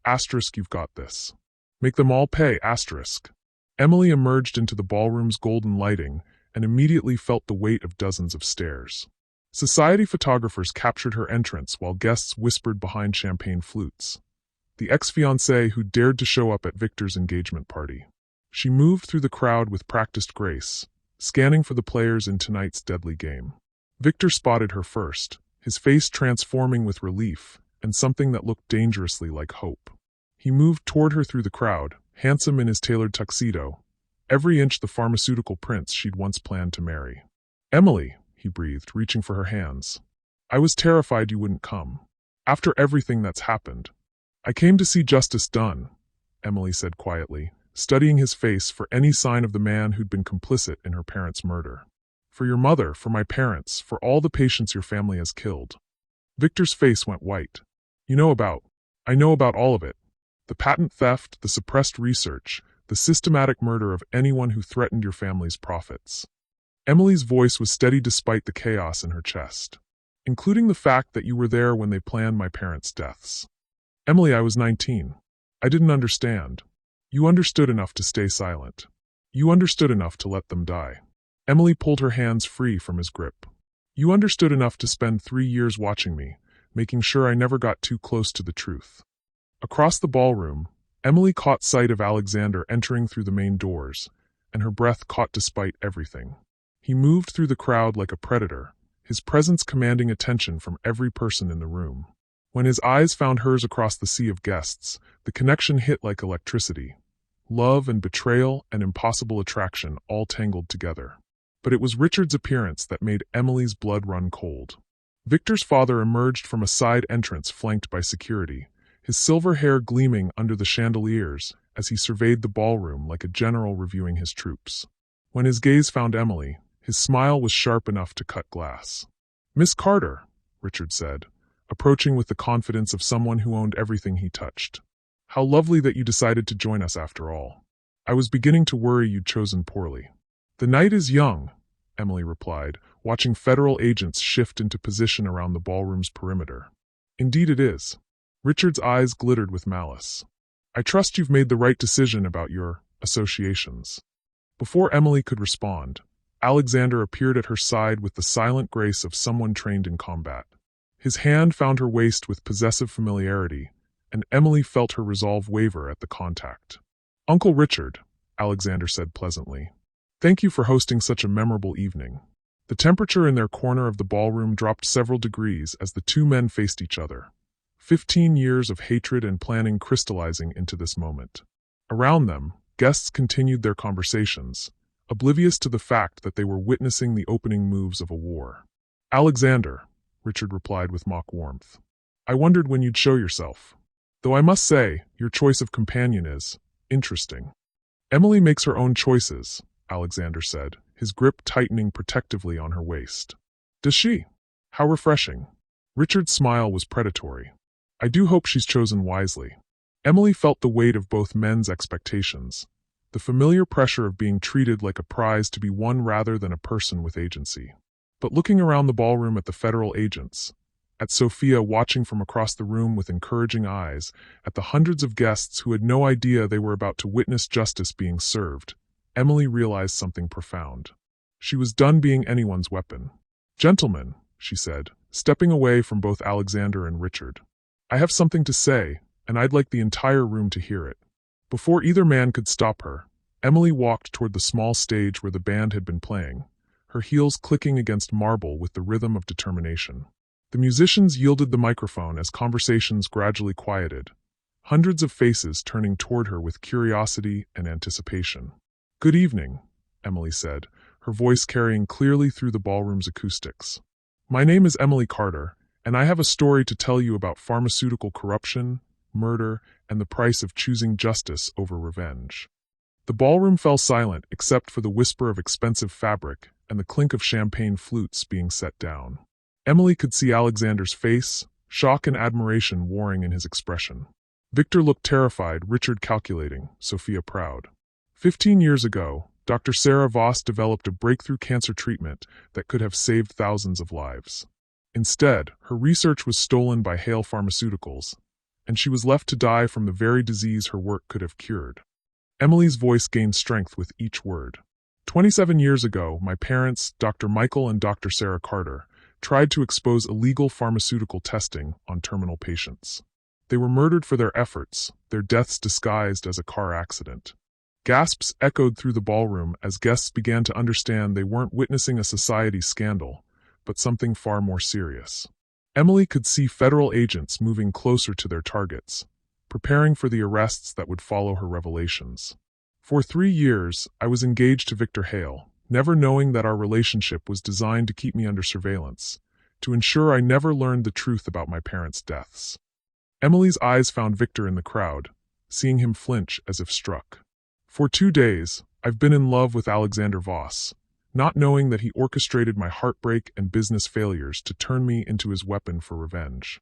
Asterisk, you've got this. Make them all pay, asterisk. Emily emerged into the ballroom's golden lighting and immediately felt the weight of dozens of stares. Society photographers captured her entrance while guests whispered behind champagne flutes. The ex-fiancé who dared to show up at Victor's engagement party. She moved through the crowd with practiced grace, scanning for the players in tonight's deadly game. Victor spotted her first, his face transforming with relief and something that looked dangerously like hope. He moved toward her through the crowd, handsome in his tailored tuxedo, every inch the pharmaceutical prince she'd once planned to marry. Emily, he breathed, reaching for her hands. I was terrified you wouldn't come. After everything that's happened. I came to see justice done, Emily said quietly, studying his face for any sign of the man who'd been complicit in her parents' murder. For your mother, for my parents, for all the patients your family has killed. Victor's face went white. I know about all of it. The patent theft, the suppressed research, the systematic murder of anyone who threatened your family's profits. Emily's voice was steady despite the chaos in her chest. Including the fact that you were there when they planned my parents' deaths. Emily, I was 19. I didn't understand. You understood enough to stay silent. You understood enough to let them die. Emily pulled her hands free from his grip. You understood enough to spend 3 years watching me, making sure I never got too close to the truth. Across the ballroom, Emily caught sight of Alexander entering through the main doors, and her breath caught despite everything. He moved through the crowd like a predator, his presence commanding attention from every person in the room. When his eyes found hers across the sea of guests, the connection hit like electricity. Love and betrayal and impossible attraction all tangled together. But it was Richard's appearance that made Emily's blood run cold. Victor's father emerged from a side entrance flanked by security, his silver hair gleaming under the chandeliers as he surveyed the ballroom like a general reviewing his troops. When his gaze found Emily, his smile was sharp enough to cut glass. "Miss Carter," Richard said, approaching with the confidence of someone who owned everything he touched. "How lovely that you decided to join us after all. I was beginning to worry you'd chosen poorly." "The night is young," Emily replied, watching federal agents shift into position around the ballroom's perimeter. "Indeed it is." Richard's eyes glittered with malice. "I trust you've made the right decision about your associations." Before Emily could respond, Alexander appeared at her side with the silent grace of someone trained in combat. His hand found her waist with possessive familiarity, and Emily felt her resolve waver at the contact. "Uncle Richard," Alexander said pleasantly, "thank you for hosting such a memorable evening." The temperature in their corner of the ballroom dropped several degrees as the two men faced each other. 15 years of hatred and planning crystallizing into this moment. Around them, guests continued their conversations, oblivious to the fact that they were witnessing the opening moves of a war. "Alexander," Richard replied with mock warmth, "I wondered when you'd show yourself. Though I must say, your choice of companion is interesting." "Emily makes her own choices," Alexander said, his grip tightening protectively on her waist. "Does she? How refreshing." Richard's smile was predatory. "I do hope she's chosen wisely." Emily felt the weight of both men's expectations, the familiar pressure of being treated like a prize to be won rather than a person with agency. But looking around the ballroom at the federal agents, at Sophia watching from across the room with encouraging eyes, at the hundreds of guests who had no idea they were about to witness justice being served, Emily realized something profound. She was done being anyone's weapon. "Gentlemen," she said, stepping away from both Alexander and Richard, "I have something to say, and I'd like the entire room to hear it." Before either man could stop her, Emily walked toward the small stage where the band had been playing, her heels clicking against marble with the rhythm of determination. The musicians yielded the microphone as conversations gradually quieted, hundreds of faces turning toward her with curiosity and anticipation. "Good evening," Emily said, her voice carrying clearly through the ballroom's acoustics. "My name is Emily Carter, and I have a story to tell you about pharmaceutical corruption, murder, and the price of choosing justice over revenge." The ballroom fell silent except for the whisper of expensive fabric and the clink of champagne flutes being set down. Emily could see Alexander's face, shock and admiration warring in his expression. Victor looked terrified, Richard calculating, Sophia proud. 15 years ago, Dr. Sarah Voss developed a breakthrough cancer treatment that could have saved thousands of lives. Instead, her research was stolen by Hale Pharmaceuticals, and she was left to die from the very disease her work could have cured. Emily's voice gained strength with each word. 27 years ago, my parents, Dr. Michael and Dr. Sarah Carter, tried to expose illegal pharmaceutical testing on terminal patients. They were murdered for their efforts, their deaths disguised as a car accident. Gasps echoed through the ballroom as guests began to understand they weren't witnessing a society scandal, but something far more serious. Emily could see federal agents moving closer to their targets, preparing for the arrests that would follow her revelations. "For 3 years, I was engaged to Victor Hale, never knowing that our relationship was designed to keep me under surveillance, to ensure I never learned the truth about my parents' deaths." Emily's eyes found Victor in the crowd, seeing him flinch as if struck. "For 2 days, I've been in love with Alexander Voss, not knowing that he orchestrated my heartbreak and business failures to turn me into his weapon for revenge."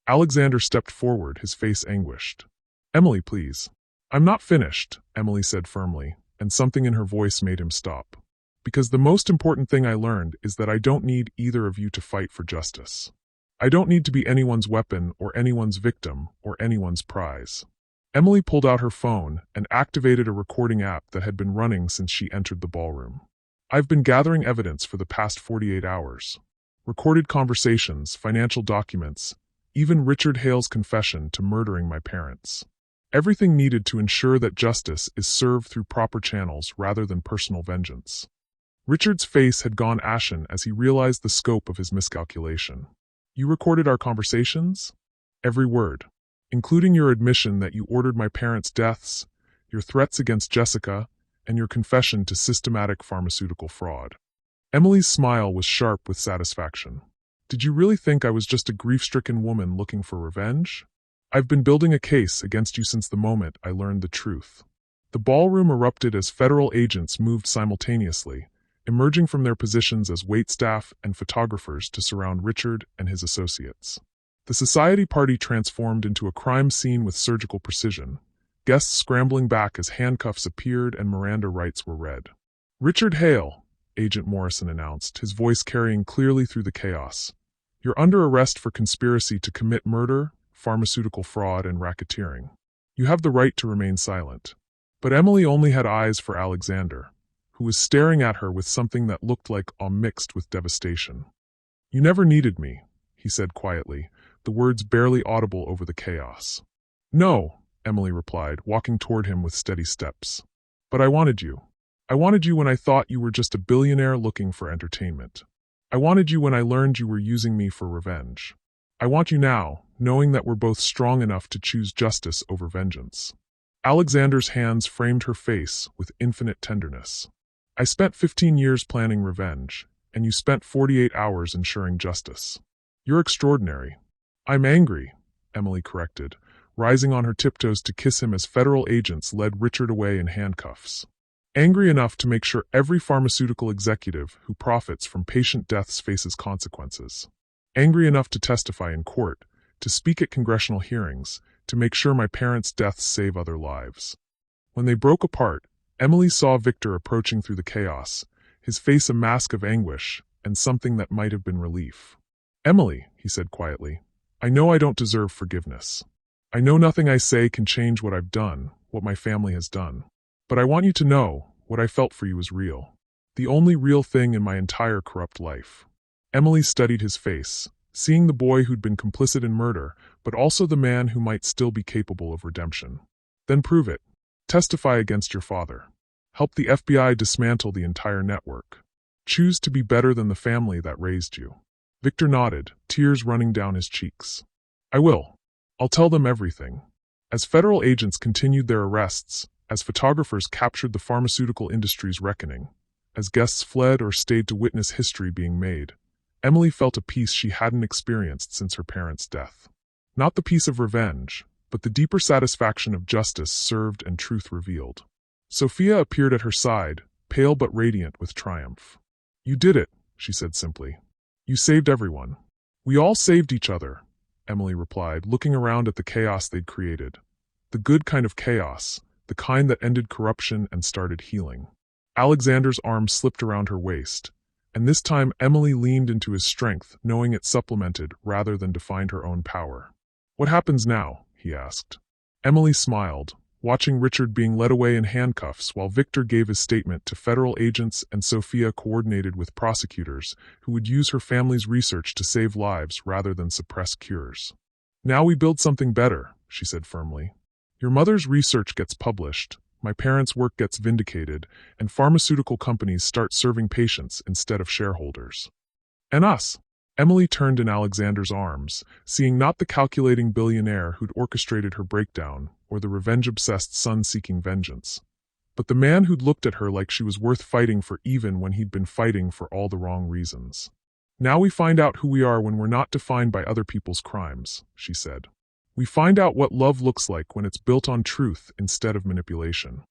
Alexander stepped forward, his face anguished. "Emily, please." "I'm not finished," Emily said firmly, and something in her voice made him stop. "Because the most important thing I learned is that I don't need either of you to fight for justice. I don't need to be anyone's weapon or anyone's victim or anyone's prize." Emily pulled out her phone and activated a recording app that had been running since she entered the ballroom. "I've been gathering evidence for the past 48 hours. Recorded conversations, financial documents, even Richard Hale's confession to murdering my parents. Everything needed to ensure that justice is served through proper channels rather than personal vengeance." Richard's face had gone ashen as he realized the scope of his miscalculation. "You recorded our conversations?" "Every word. Including your admission that you ordered my parents' deaths, your threats against Jessica, and your confession to systematic pharmaceutical fraud." Emily's smile was sharp with satisfaction. "Did you really think I was just a grief-stricken woman looking for revenge?" I've been building a case against you since the moment I learned the truth. The ballroom erupted as federal agents moved simultaneously, emerging from their positions as waitstaff and photographers to surround Richard and his associates. The society party transformed into a crime scene with surgical precision, guests scrambling back as handcuffs appeared and Miranda rights were read. "Richard Hale," Agent Morrison announced, his voice carrying clearly through the chaos. "You're under arrest for conspiracy to commit murder, pharmaceutical fraud, and racketeering. You have the right to remain silent." But Emily only had eyes for Alexander, who was staring at her with something that looked like awe mixed with devastation. "You never needed me," he said quietly, the words barely audible over the chaos. "No," Emily replied, walking toward him with steady steps. "But I wanted you. I wanted you when I thought you were just a billionaire looking for entertainment. I wanted you when I learned you were using me for revenge. I want you now, knowing that we're both strong enough to choose justice over vengeance." Alexander's hands framed her face with infinite tenderness. "I spent 15 years planning revenge, and you spent 48 hours ensuring justice. You're extraordinary." "I'm angry," Emily corrected, rising on her tiptoes to kiss him as federal agents led Richard away in handcuffs. "Angry enough to make sure every pharmaceutical executive who profits from patient deaths faces consequences. Angry enough to testify in court, to speak at congressional hearings, to make sure my parents' deaths save other lives." When they broke apart, Emily saw Victor approaching through the chaos, his face a mask of anguish and something that might have been relief. "Emily," he said quietly, "I know I don't deserve forgiveness. I know nothing I say can change what I've done, what my family has done. But I want you to know, what I felt for you is real. The only real thing in my entire corrupt life." Emily studied his face, seeing the boy who'd been complicit in murder, but also the man who might still be capable of redemption. "Then prove it. Testify against your father. Help the FBI dismantle the entire network. Choose to be better than the family that raised you." Victor nodded, tears running down his cheeks. "I will. I'll tell them everything." As federal agents continued their arrests, as photographers captured the pharmaceutical industry's reckoning, as guests fled or stayed to witness history being made, Emily felt a peace she hadn't experienced since her parents' death. Not the peace of revenge, but the deeper satisfaction of justice served and truth revealed. Sophia appeared at her side, pale but radiant with triumph. "You did it," she said simply. "You saved everyone." "We all saved each other," Emily replied, looking around at the chaos they'd created. The good kind of chaos, the kind that ended corruption and started healing. Alexander's arm slipped around her waist, and this time Emily leaned into his strength, knowing it supplemented rather than defined her own power. "What happens now?" he asked. Emily smiled, watching Richard being led away in handcuffs while Victor gave his statement to federal agents and Sophia coordinated with prosecutors who would use her family's research to save lives rather than suppress cures. "Now we build something better," she said firmly. "Your mother's research gets published, my parents' work gets vindicated, and pharmaceutical companies start serving patients instead of shareholders. And us." Emily turned in Alexander's arms, seeing not the calculating billionaire who'd orchestrated her breakdown, or the revenge-obsessed son seeking vengeance, but the man who'd looked at her like she was worth fighting for even when he'd been fighting for all the wrong reasons. "Now we find out who we are when we're not defined by other people's crimes," she said. "We find out what love looks like when it's built on truth instead of manipulation."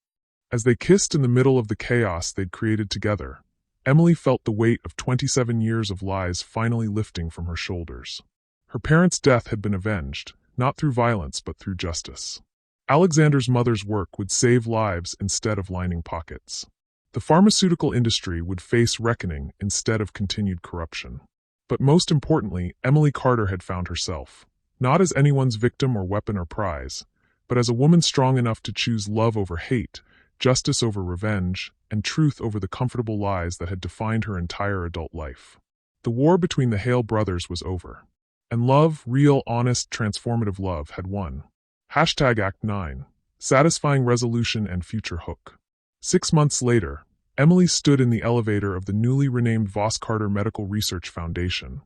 As they kissed in the middle of the chaos they'd created together, Emily felt the weight of 27 years of lies finally lifting from her shoulders. Her parents' death had been avenged, not through violence but through justice. Alexander's mother's work would save lives instead of lining pockets. The pharmaceutical industry would face reckoning instead of continued corruption. But most importantly, Emily Carter had found herself, not as anyone's victim or weapon or prize, but as a woman strong enough to choose love over hate, justice over revenge, and truth over the comfortable lies that had defined her entire adult life. The war between the Hale brothers was over. And love, real, honest, transformative love, had won. #Act 9. Satisfying resolution and future hook. 6 months later, Emily stood in the elevator of the newly renamed Voss Carter Medical Research Foundation,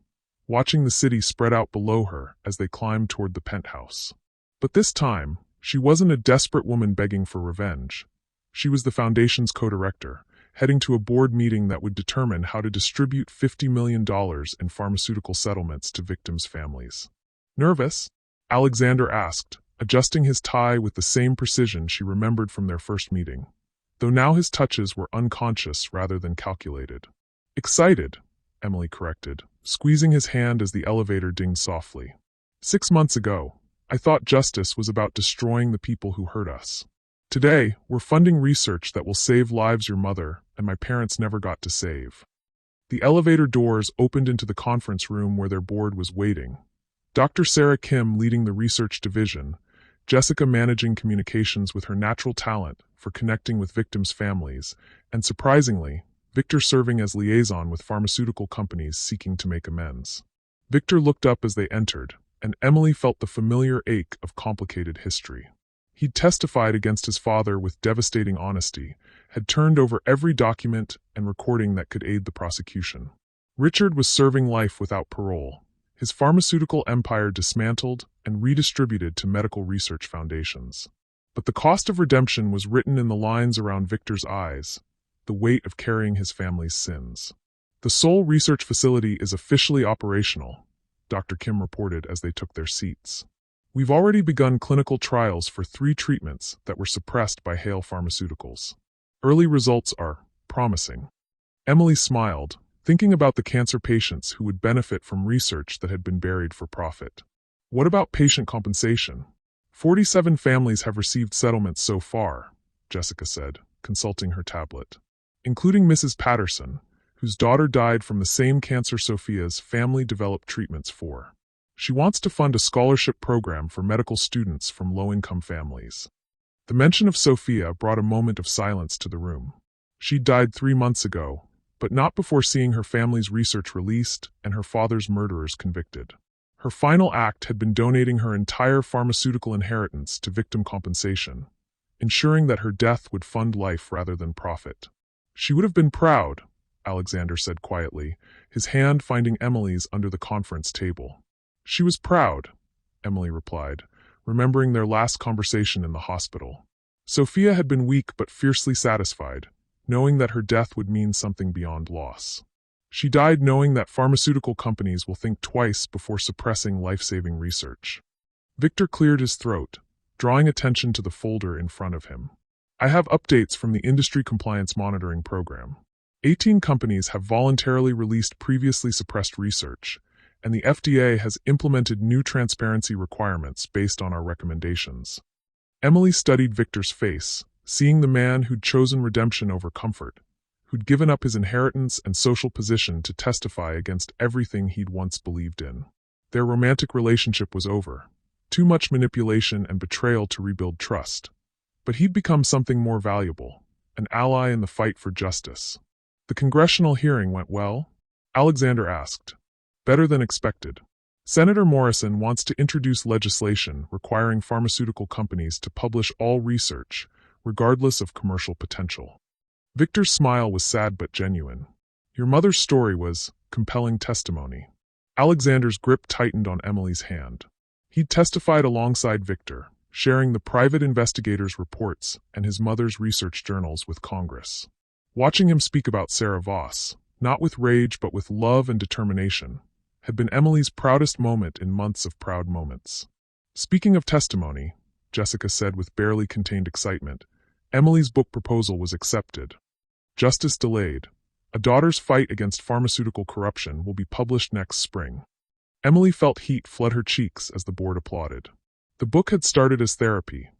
watching the city spread out below her as they climbed toward the penthouse. But this time, she wasn't a desperate woman begging for revenge. She was the foundation's co-director, heading to a board meeting that would determine how to distribute $50 million in pharmaceutical settlements to victims' families. "Nervous?" Alexander asked, adjusting his tie with the same precision she remembered from their first meeting, though now his touches were unconscious rather than calculated. Excited, Emily corrected, squeezing his hand as the elevator dinged softly. 6 months ago, I thought justice was about destroying the people who hurt us. Today, we're funding research that will save lives your mother and my parents never got to save. The elevator doors opened into the conference room where their board was waiting. Dr. Sarah Kim leading the research division, Jessica managing communications with her natural talent for connecting with victims' families, and surprisingly, Victor serving as liaison with pharmaceutical companies seeking to make amends. Victor looked up as they entered, and Emily felt the familiar ache of complicated history. He'd testified against his father with devastating honesty, had turned over every document and recording that could aid the prosecution. Richard was serving life without parole, his pharmaceutical empire dismantled and redistributed to medical research foundations. But the cost of redemption was written in the lines around Victor's eyes, the weight of carrying his family's sins. The Seoul Research Facility is officially operational, Dr. Kim reported as they took their seats. We've already begun clinical trials for 3 treatments that were suppressed by Hale Pharmaceuticals. Early results are promising. Emily smiled, thinking about the cancer patients who would benefit from research that had been buried for profit. What about patient compensation? 47 families have received settlements so far, Jessica said, consulting her tablet, including Mrs. Patterson, whose daughter died from the same cancer Sophia's family developed treatments for. She wants to fund a scholarship program for medical students from low-income families. The mention of Sophia brought a moment of silence to the room. She died 3 months ago, but not before seeing her family's research released and her father's murderers convicted. Her final act had been donating her entire pharmaceutical inheritance to victim compensation, ensuring that her death would fund life rather than profit. She would have been proud, Alexander said quietly, his hand finding Emily's under the conference table. She was proud, Emily replied, remembering their last conversation in the hospital. Sophia had been weak but fiercely satisfied, knowing that her death would mean something beyond loss. She died knowing that pharmaceutical companies will think twice before suppressing life-saving research. Victor cleared his throat, drawing attention to the folder in front of him. I have updates from the Industry Compliance Monitoring Program. 18 companies have voluntarily released previously suppressed research, and the FDA has implemented new transparency requirements based on our recommendations. Emily studied Victor's face, seeing the man who'd chosen redemption over comfort, who'd given up his inheritance and social position to testify against everything he'd once believed in. Their romantic relationship was over, too much manipulation and betrayal to rebuild trust. But he'd become something more valuable, an ally in the fight for justice. The congressional hearing went well? Alexander asked. Better than expected. Senator Morrison wants to introduce legislation requiring pharmaceutical companies to publish all research, regardless of commercial potential. Victor's smile was sad but genuine. Your mother's story was compelling testimony. Alexander's grip tightened on Emily's hand. He'd testified alongside Victor, sharing the private investigator's reports and his mother's research journals with Congress. Watching him speak about Sarah Voss, not with rage but with love and determination, had been Emily's proudest moment in months of proud moments. Speaking of testimony, Jessica said with barely contained excitement, Emily's book proposal was accepted. Justice delayed. A Daughter's Fight Against Pharmaceutical Corruption will be published next spring. Emily felt heat flood her cheeks as the board applauded. The book had started as therapy,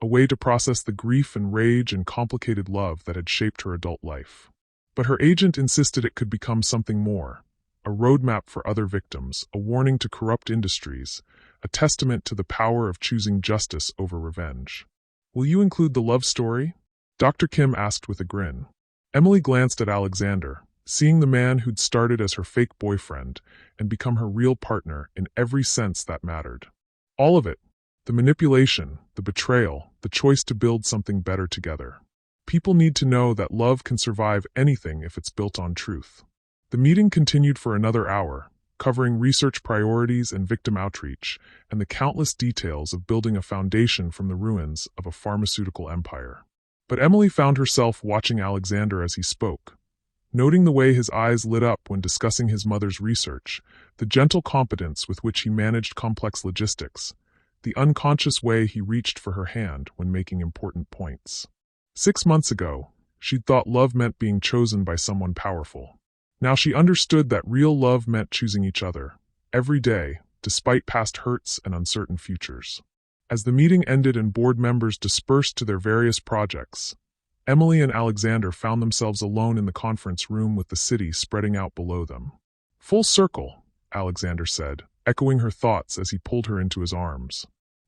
a way to process the grief and rage and complicated love that had shaped her adult life. But her agent insisted it could become something more, a roadmap for other victims, a warning to corrupt industries, a testament to the power of choosing justice over revenge. Will you include the love story? Dr. Kim asked with a grin. Emily glanced at Alexander, seeing the man who'd started as her fake boyfriend and become her real partner in every sense that mattered. All of it. The manipulation, the betrayal, the choice to build something better together. People need to know that love can survive anything if it's built on truth. The meeting continued for another hour, covering research priorities and victim outreach, and the countless details of building a foundation from the ruins of a pharmaceutical empire. But Emily found herself watching Alexander as he spoke, noting the way his eyes lit up when discussing his mother's research, the gentle competence with which he managed complex logistics, the unconscious way he reached for her hand when making important points. 6 months ago, she'd thought love meant being chosen by someone powerful. Now she understood that real love meant choosing each other, every day, despite past hurts and uncertain futures. As the meeting ended and board members dispersed to their various projects, Emily and Alexander found themselves alone in the conference room with the city spreading out below them. "Full circle," Alexander said, echoing her thoughts as he pulled her into his arms.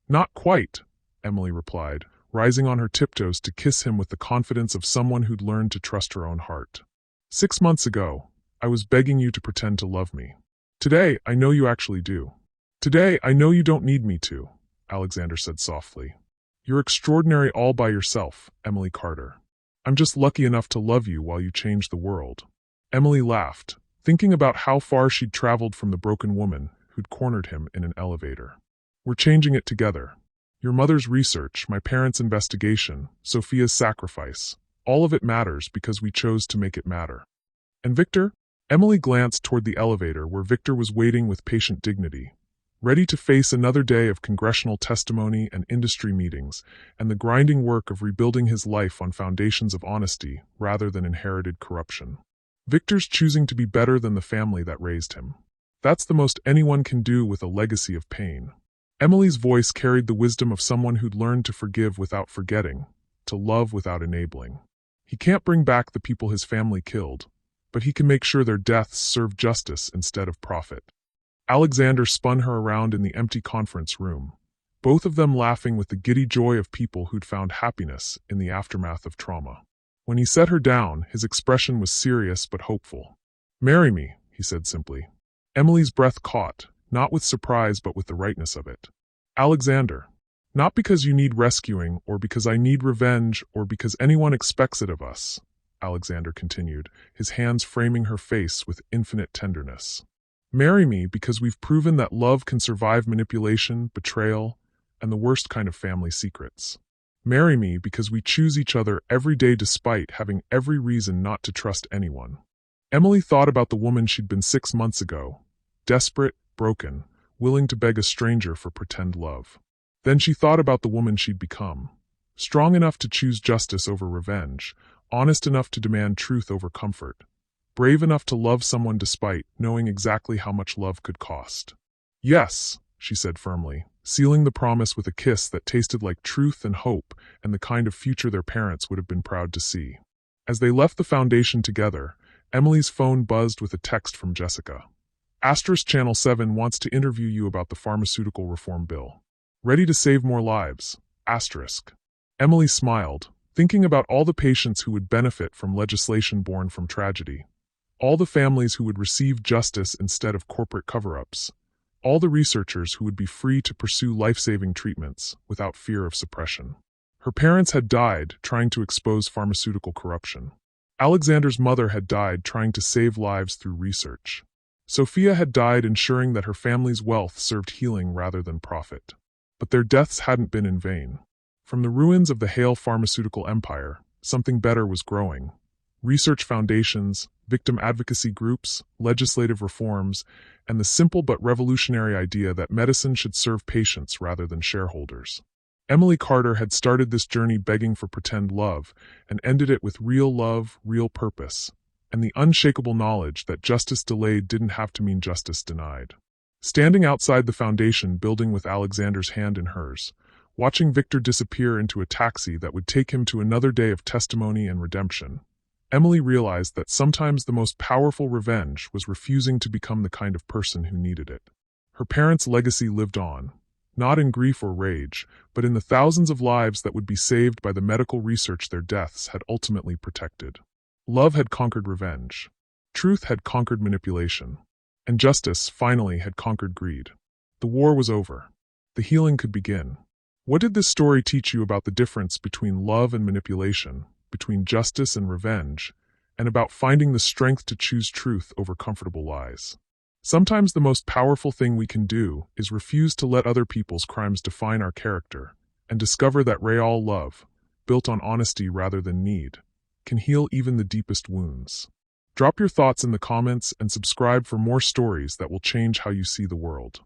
"Not quite," Emily replied, rising on her tiptoes to kiss him with the confidence of someone who'd learned to trust her own heart. "6 months ago, I was begging you to pretend to love me. Today, I know you actually do. Today, I know you don't need me to," Alexander said softly. "You're extraordinary all by yourself, Emily Carter. I'm just lucky enough to love you while you change the world." Emily laughed, thinking about how far she'd traveled from the broken woman who'd cornered him in an elevator. "We're changing it together. Your mother's research, my parents' investigation, Sophia's sacrifice, all of it matters because we chose to make it matter." "And Victor?" Emily glanced toward the elevator where Victor was waiting with patient dignity, ready to face another day of congressional testimony and industry meetings, and the grinding work of rebuilding his life on foundations of honesty rather than inherited corruption. Victor's choosing to be better than the family that raised him. That's the most anyone can do with a legacy of pain. Emily's voice carried the wisdom of someone who'd learned to forgive without forgetting, to love without enabling. He can't bring back the people his family killed, but he can make sure their deaths serve justice instead of profit. Alexander spun her around in the empty conference room, both of them laughing with the giddy joy of people who'd found happiness in the aftermath of trauma. When he set her down, his expression was serious but hopeful. "Marry me," he said simply. Emily's breath caught, not with surprise but with the rightness of it. "Alexander, not because you need rescuing or because I need revenge or because anyone expects it of us," Alexander continued, his hands framing her face with infinite tenderness. "Marry me because we've proven that love can survive manipulation, betrayal, and the worst kind of family secrets. Marry me because we choose each other every day despite having every reason not to trust anyone." Emily thought about the woman she'd been 6 months ago, desperate, broken, willing to beg a stranger for pretend love. Then she thought about the woman she'd become, strong enough to choose justice over revenge, honest enough to demand truth over comfort, brave enough to love someone despite knowing exactly how much love could cost. "Yes," she said firmly, sealing the promise with a kiss that tasted like truth and hope and the kind of future their parents would have been proud to see. As they left the foundation together, Emily's phone buzzed with a text from Jessica. *Channel 7 wants to interview you about the pharmaceutical reform bill. Ready to save more lives? *. Emily smiled, thinking about all the patients who would benefit from legislation born from tragedy, all the families who would receive justice instead of corporate cover-ups, all the researchers who would be free to pursue life-saving treatments without fear of suppression. Her parents had died trying to expose pharmaceutical corruption. Alexander's mother had died trying to save lives through research. Sophia had died ensuring that her family's wealth served healing rather than profit. But their deaths hadn't been in vain. From the ruins of the Hale pharmaceutical empire, something better was growing. Research foundations, victim advocacy groups, legislative reforms, and the simple but revolutionary idea that medicine should serve patients rather than shareholders. Emily Carter had started this journey begging for pretend love and ended it with real love, real purpose, and the unshakable knowledge that justice delayed didn't have to mean justice denied. Standing outside the foundation building with Alexander's hand in hers, watching Victor disappear into a taxi that would take him to another day of testimony and redemption, Emily realized that sometimes the most powerful revenge was refusing to become the kind of person who needed it. Her parents' legacy lived on, not in grief or rage, but in the thousands of lives that would be saved by the medical research their deaths had ultimately protected. Love had conquered revenge. Truth had conquered manipulation. And justice, finally, had conquered greed. The war was over. The healing could begin. What did this story teach you about the difference between love and manipulation, between justice and revenge, and about finding the strength to choose truth over comfortable lies? Sometimes the most powerful thing we can do is refuse to let other people's crimes define our character, and discover that real love, built on honesty rather than need, can heal even the deepest wounds. Drop your thoughts in the comments and subscribe for more stories that will change how you see the world.